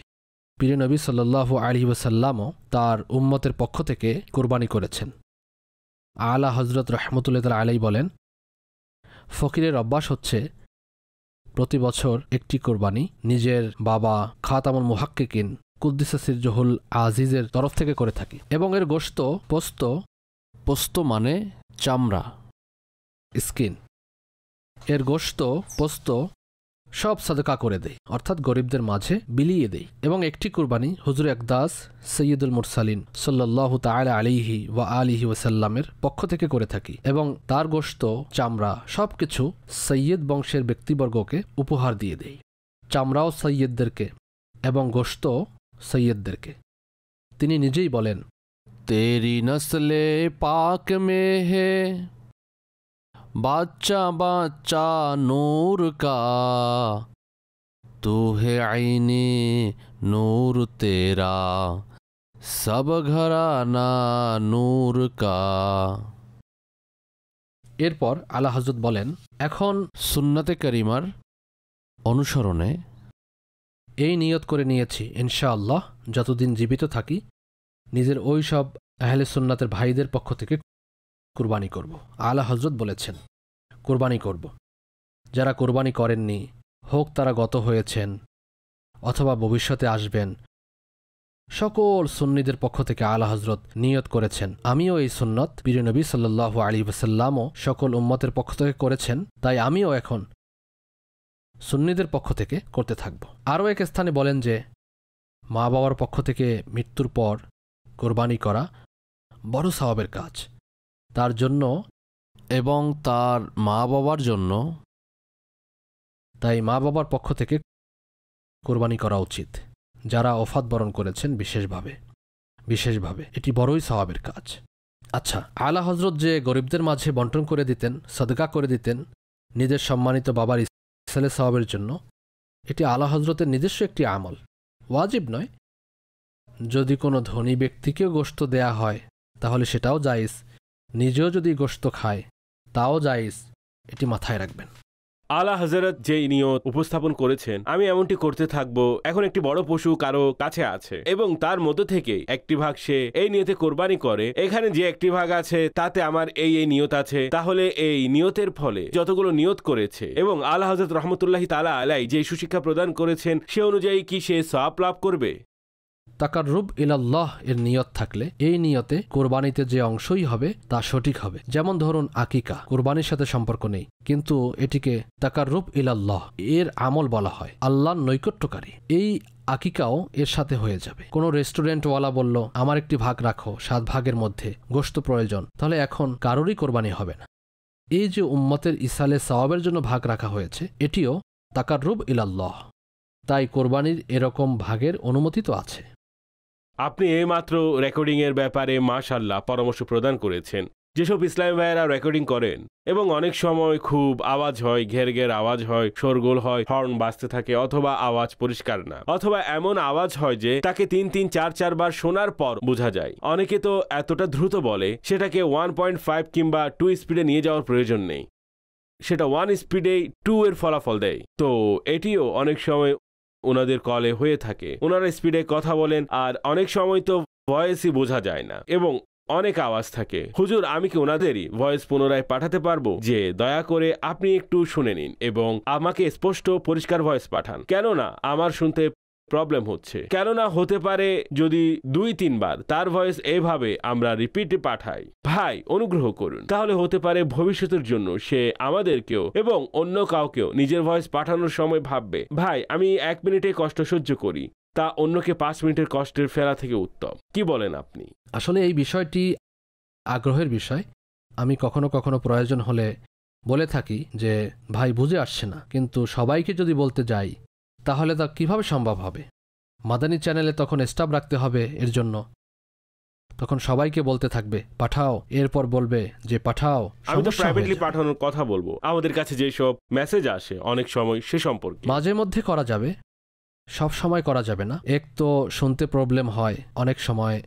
প্রিয় নবী সাল্লাল্লাহু আলাইহি ওয়াসাল্লামও তার উম্মতের পক্ষ থেকে কুরবানি করেছেন। আলা হযরত রাহমাতুল্লাহি আলাইহি বলেন, ফকিরের অভ্যাস হচ্ছে প্রতি বছর একটি কোরবানি নিজের বাবা খাতামুল মুহাক্কিকিন কুদ্দিসা সিরজুহুল আজিজের তরফ থেকে করে থাকি, এবং এর গোশত পোস্ত মানে চামড়া, স্কিন, এর গোশত পোস্ত সব সাদকা করে দেই, অর্থাৎ গরিবদের মাঝে বিলিয়ে দেই। এবং একটি কুরবানি হুজুর আকদাস সৈয়দুল মুরসালিন সাল্লাল্লাহু তাআলা আলাইহি ওয়া আলিহি ওয়াসাল্লামের পক্ষ থেকে করে থাকি, এবং তার গোশত, চামড়া সবকিছু সৈয়দ বংশের ব্যক্তিবর্গকে উপহার দিয়ে দেই। চামড়াও সৈয়দদেরকে এবং গোশত সৈয়দদেরকে। তিনি নিজেই বলেন, তেরি নসলে পাক মে হে বাচ্চা বাচ্চা নূর কা, তু হে আইনে নূর তেরা, সব ঘরানা নূর কা। এরপর আলা হযরত বলেন, এখন সুন্নতে করিমার অনুসরণে এই নিয়ত করে নিয়েছি ইনশাআল্লাহ যতদিন জীবিত থাকি নিজের ওই সব আহলে সুন্নাতের ভাইদের পক্ষ থেকে কুরবানি করব। আলা হজরত বলেছেন কুরবানি করব। যারা কুরবানি করেননি, হোক তারা গত হয়েছেন অথবা ভবিষ্যতে আসবেন, সকল সুন্নিদের পক্ষ থেকে আলা হজরত নিয়ত করেছেন। আমিও এই সুন্নত প্রিয় নবী সাল্লাল্লাহু আলাইহি ওয়াসাল্লামও সকল উম্মতের পক্ষ থেকে করেছেন, তাই আমিও এখন সুন্নিদের পক্ষ থেকে করতে থাকব। আরও এক স্থানে বলেন যে মা বাবার পক্ষ থেকে মৃত্যুর পর কোরবানি করা বড় সওয়াবের কাজ, তার জন্য এবং তার মা বাবার জন্য, তাই মা বাবার পক্ষ থেকে কোরবানি করা উচিত যারা ওফাত বরণ করেছেন বিশেষভাবে এটি বড়ই সওয়াবের কাজ। আচ্ছা, আলা হজরত যে গরিবদের মাঝে বন্টন করে দিতেন, সদকা করে দিতেন নিজের সম্মানিত বাবার ইসালে সওয়াবের জন্য, এটি আলা হজরতের নিজস্ব একটি আমল, ওয়াজিব নয়। যদি কোনো ধনী ব্যক্তিকেও গোশত দেয়া হয় তাহলে সেটাও জায়েজ, নিজেও যদি গোশত খায় তাও জায়েজ, এটি মাথায় রাখবেন। আলা হযরত যে নিয়ত উপস্থাপন করেছেন, আমি এমনটি করতে থাকবো। এখন একটি বড় পশু কারো কাছে আছে এবং তার মধ্যে থেকে একটি ভাগ সে এই নিয়তে কোরবানি করে। এখানে যে একটি ভাগ আছে তাতে আমার এই নিয়ত আছে, তাহলে এই নিয়তের ফলে যতগুলো নিয়ত করেছে এবং আলা হযরত রহমতুল্লাহি তাআলা আলাই যে সুশিক্ষা প্রদান করেছেন সে অনুযায়ী কি সে সওয়াব লাভ করবে? তাকাররুব ইলাল্লাহ এর নিয়ত থাকলে এই নিয়তে কোরবানিতে যে অংশই হবে তা সঠিক হবে। যেমন ধরুন আকিকা, কোরবানির সাথে সম্পর্ক নেই, কিন্তু এটিকে তাকাররুব ইলাল্লাহ এর আমল বলা হয়, আল্লাহর নৈকট্যকারী। এই আকিকাও এর সাথে হয়ে যাবে। কোনো রেস্টুরেন্টওয়ালা বলল আমার একটি ভাগ রাখো, 7 ভাগের মধ্যে গোশত প্রয়োজন, তাহলে এখন কারোরই কোরবানি হবে না। এই যে উম্মতের ইসালে সওয়াবের জন্য ভাগ রাখা হয়েছে, এটিও তাকাররুব ইলাল্লাহ, তাই কোরবানির এরকম ভাগের অনুমতি তো আছে। আপনি এইমাত্র রেকর্ডিংয়ের ব্যাপারে মাশাআল্লাহ পরামর্শ প্রদান করেছেন। যেসব ইসলামী ভাইয়েরা রেকর্ডিং করেন এবং অনেক সময় খুব আওয়াজ হয়, ঘের ঘের আওয়াজ হয়, শোরগোল হয়, হর্ন বাজতে থাকে, অথবা আওয়াজ পরিষ্কার না, অথবা এমন আওয়াজ হয় যে তাকে 3-4 বার শোনার পর বোঝা যায়। অনেকে তো এতটা দ্রুত বলে সেটাকে 1.5 কিংবা 2 স্পিডে নিয়ে যাওয়ার প্রয়োজন নেই, সেটা 1 স্পিডেই 2 এর ফলাফল দেয়। তো এটিও অনেক সময় ওনাদের কলে হয়ে থাকে, ওনারা স্পিডে কথা বলেন আর অনেক সময় তো ভয়েসই বোঝা যায় না এবং অনেক আওয়াজ থাকে। হুজুর, আমি কি ওনাদেরই ভয়েস পুনরায় পাঠাতে পারবো যে দয়া করে আপনি একটু শুনে নিন এবং আমাকে স্পষ্ট পরিষ্কার ভয়েস পাঠান, কেননা আমার শুনতে প্রবলেম হচ্ছে। কেননা হতে পারে যদি 2-3 বার তার ভয়েস এইভাবে আমরা রিপিটে পাঠাই, ভাই অনুগ্রহ করুন, তাহলে হতে পারে ভবিষ্যতের জন্য সে আমাদেরকেও এবং অন্য কাউকেও নিজের ভয়েস পাঠানোর সময় ভাববে, ভাই আমি 1 মিনিটে কষ্ট সহ্য করি, তা অন্যকে 5 মিনিটের কষ্টের ফেলা থেকে উত্তম। কি বলেন আপনি? আসলে এই বিষয়টি আগ্রহের বিষয়। আমি কখনো কখনো প্রয়োজন হলে বলে থাকি যে ভাই বুঝে আসছে না, কিন্তু সবাইকে যদি বলতে যাই তাহলে তা কিভাবে সম্ভব হবে? মাদানী চ্যানেলে তখন স্টাফ রাখতে হবে এর জন্য, তখন সবাইকে বলতে থাকবে পাঠাও, এরপর বলবে যে পাঠাও। আমি তো প্রাইভেটলি পাঠানোর কথা বলবো। আমাদের কাছে যেসব মেসেজ আসে অনেক সময় সে সম্পর্কে মাঝে মধ্যে করা যাবে, সব সময় করা যাবে না। এক তো শুনতে প্রবলেম হয়, অনেক সময়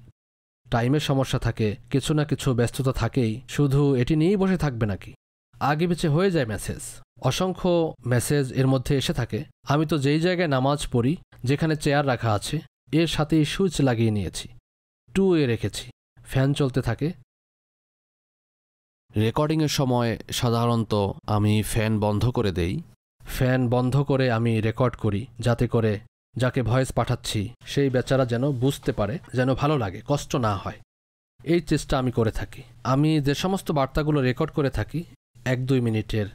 টাইমের সমস্যা থাকে, কিছু না কিছু ব্যস্ততা থাকেই। শুধু এটি নিয়েই বসে থাকবে নাকি? আগে পিছে হয়ে যায় মেসেজ, অসংখ্য মেসেজ এর মধ্যে এসে থাকে। আমি তো যেই জায়গায় নামাজ পড়ি, যেখানে চেয়ার রাখা আছে, এর সাথেই সুইচ লাগিয়ে নিয়েছি, 2 এ রেখেছি, ফ্যান চলতে থাকে। রেকর্ডিংয়ের সময় সাধারণত আমি ফ্যান বন্ধ করে দেই। ফ্যান বন্ধ করে আমি রেকর্ড করি, যাতে করে যাকে ভয়েস পাঠাচ্ছি সেই বেচারা যেন বুঝতে পারে, যেন ভালো লাগে, কষ্ট না হয়। এই চেষ্টা আমি করে থাকি। আমি যে সমস্ত বার্তাগুলো রেকর্ড করে থাকি 1-2 মিনিটের,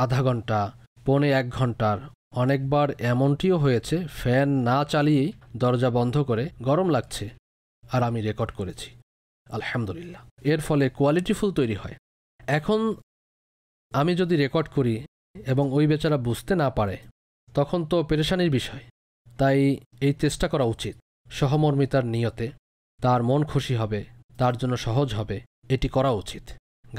আধা ঘন্টা, 1.25 ঘন্টার, অনেকবার এমনটিও হয়েছে ফ্যান না চালিয়েই দরজা বন্ধ করে গরম লাগছে আর আমি রেকর্ড করেছি, আলহামদুলিল্লাহ। এর ফলে কোয়ালিটিফুল তৈরি হয়। এখন আমি যদি রেকর্ড করি এবং ওই বেচারা বুঝতে না পারে, তখন তো পেরেশানির বিষয়। তাই এই চেষ্টা করা উচিত সহমর্মিতার নিয়তে, তার মন খুশি হবে, তার জন্য সহজ হবে, এটি করা উচিত।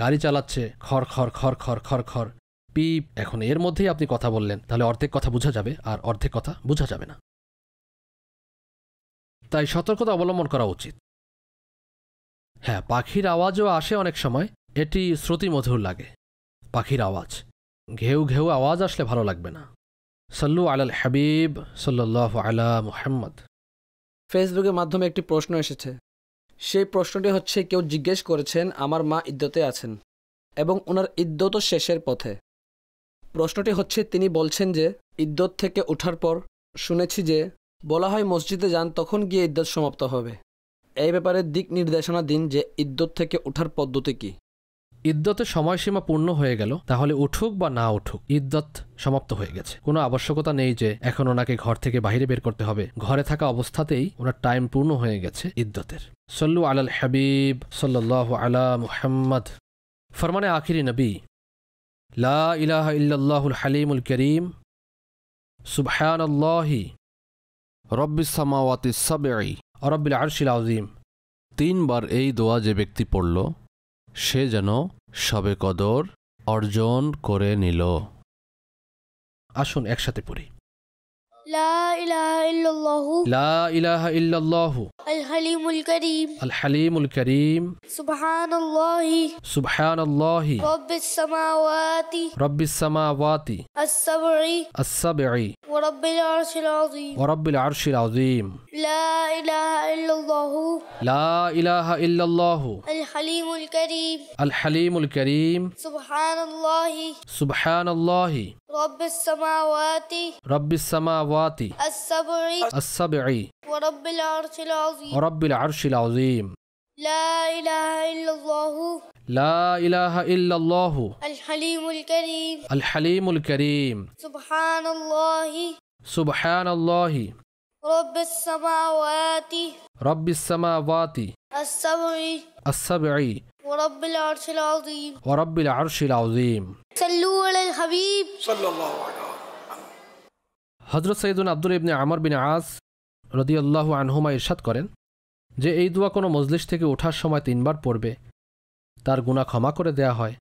গাড়ি চালাচ্ছে, খর খর খর খর খর খর পিপ, এখন এর মধ্যেই আপনি কথা বললেন, তাহলে অর্ধেক কথা বোঝা যাবে আর অর্ধেক কথা বোঝা যাবে না। তাই সতর্কতা অবলম্বন করা উচিত। হ্যাঁ, পাখির আওয়াজও আসে অনেক সময়, এটি শ্রুতিমধুর লাগে। পাখির আওয়াজ, ঘেউ ঘেউ আওয়াজ আসলে ভালো লাগবে না। সাল্লু আলাল হাবিব সাল্লাল্লাহু আলা মুহাম্মদ। ফেসবুকের মাধ্যমে একটি প্রশ্ন এসেছে। সেই প্রশ্নটি হচ্ছে, কেউ জিজ্ঞেস করেছেন আমার মা ইদ্যতে আছেন এবং ওনার ইদ্যত শেষের পথে। প্রশ্নটি হচ্ছে, তিনি বলছেন যে ইদ্যত থেকে ওঠার পর শুনেছি যে বলা হয় মসজিদে যান, তখন গিয়ে ইদ্যত সমাপ্ত হবে। এই ব্যাপারে দিক নির্দেশনা দিন যে ইদ্যত থেকে ওঠার পদ্ধতি কি। ইদ্যতের সময়সীমা পূর্ণ হয়ে গেল, তাহলে উঠুক বা না উঠুক ইদ্যত সমাপ্ত হয়ে গেছে। কোনো আবশ্যকতা নেই যে এখন ওনাকে ঘর থেকে বাইরে বের করতে হবে। ঘরে থাকা অবস্থাতেই ওনার টাইম পূর্ণ হয়ে গেছে ইদ্যতের। সল্লু আলাল হাবিব সাল্লাল্লাহু আলা মুহাম্মদ। ফরমানে আখিরি নবী, লা ইলাহা ইল্লাল্লাহুল হালিমুল করিম, সুবহানাল্লাহি রব্বিস সামাওয়াতিস সাবঈ ওয়া রব্বিল আরশিল আযীম। 3 বার এই দোয়া যে ব্যক্তি পড়ল, সে যেন শবে কদর অর্জন করে নিল। আসুন একসাথে পড়ি। لا إله إلا الله لا إله إلا الله الحليم الكريم الحليم الكريم سبحان الله سبحان الله رب السماوات رب السماوات السبع ورب العرش العظيم ورب العرش العظيم. لا إله إلا الله لا إله إلا الله الحليم الكريم الحليم الكريم سبحان الله سبحان الله رب السماوات رب السماوات السبع ورب العرش العظيم ورب العرش العظيم. لا إله إلا الله لا إله إلا الله الحليم الكريم الحليم الكريم سبحان الله سبحان الله رب السماوات رب السماوات السبع ورب العرش العظيم ورب العرش العظيم. صلوا على الحبيب صلى الله عليه وسلم. হযরত সৈয়দুনা আব্দুল ইবনে আমর বিন আস রাদিয়াল্লাহু আনহুমা ইরশাদ করেন যে এই দোয়া কোনো মজলিস থেকে ওঠার সময় 3 বার পড়বে, তার গুনাহ ক্ষমা করে দেয়া হয়।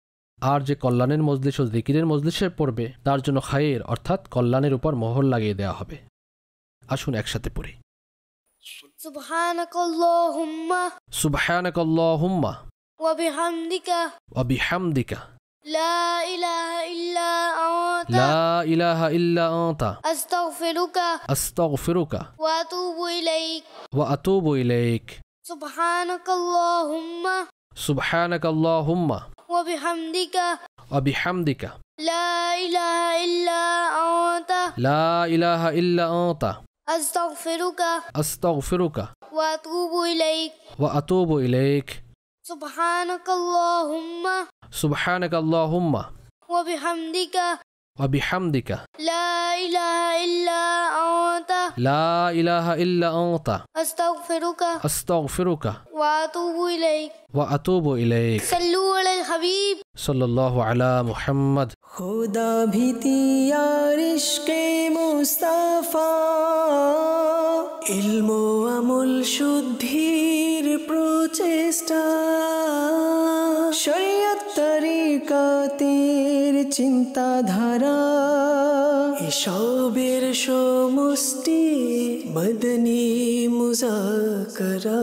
আর যে কল্যাণের মজলিস ও জিকিরের মজলিসে পড়বে, তার জন্য খায়ের অর্থাৎ কল্যাণের উপর মোহর লাগিয়ে দেয়া হবে। আসুন একসাথে পড়ি। সুবহানাকাল্লাহুম্মা সুবহানাকাল্লাহুম্মা ওয়া বিহামদিকা ওয়া বিহামদিকা লা ইলাহা ইল্লা আনতা লা ইলাহা ইল্লা আনতা আস্তাগফিরুকা আস্তাগফিরুকা ওয়া আতুবু ইলাইক ওয়া আতুবু ইলাইক। সুবহানাকাল্লাহুম্মা সুবহানাকাল্লাহুম্মা ওয়া বিহামদিকা ওয়া বিহামদিকা লা ইলাহা ইল্লা আনতা লা ইলাহা ইল্লা আনতা আস্তাগফিরুকা আস্তাগফিরুকা ওয়া আতুবু ইলাইক ওয়া আতুবু ইলাইক। সুবহানাকাল্লাহুম্মা সুবহানাকাল্লাহুম্মা ওয়া বিহামদিকা ওয়া বিহামদিকা লা ইলাহা ইল্লা আনতা লা ইলাহা ইল্লা আনতা আস্তাগফিরুকা আস্তাগফিরুকা ওয়া আতুবু ইলাইক ওয়া আতুবু ইলাইক। সাল্লু আলাল হাবিব সাল্লাল্লাহু আলা মুহাম্মদ। खुदा भीति यार इश्के मुस्ताफा इल्मो আমল শুদ্ধির প্রচেষ্টা শরীয়ত তরিকাতের চিন্তাধারা এসবের সমষ্টি মদনী মুজাকরা।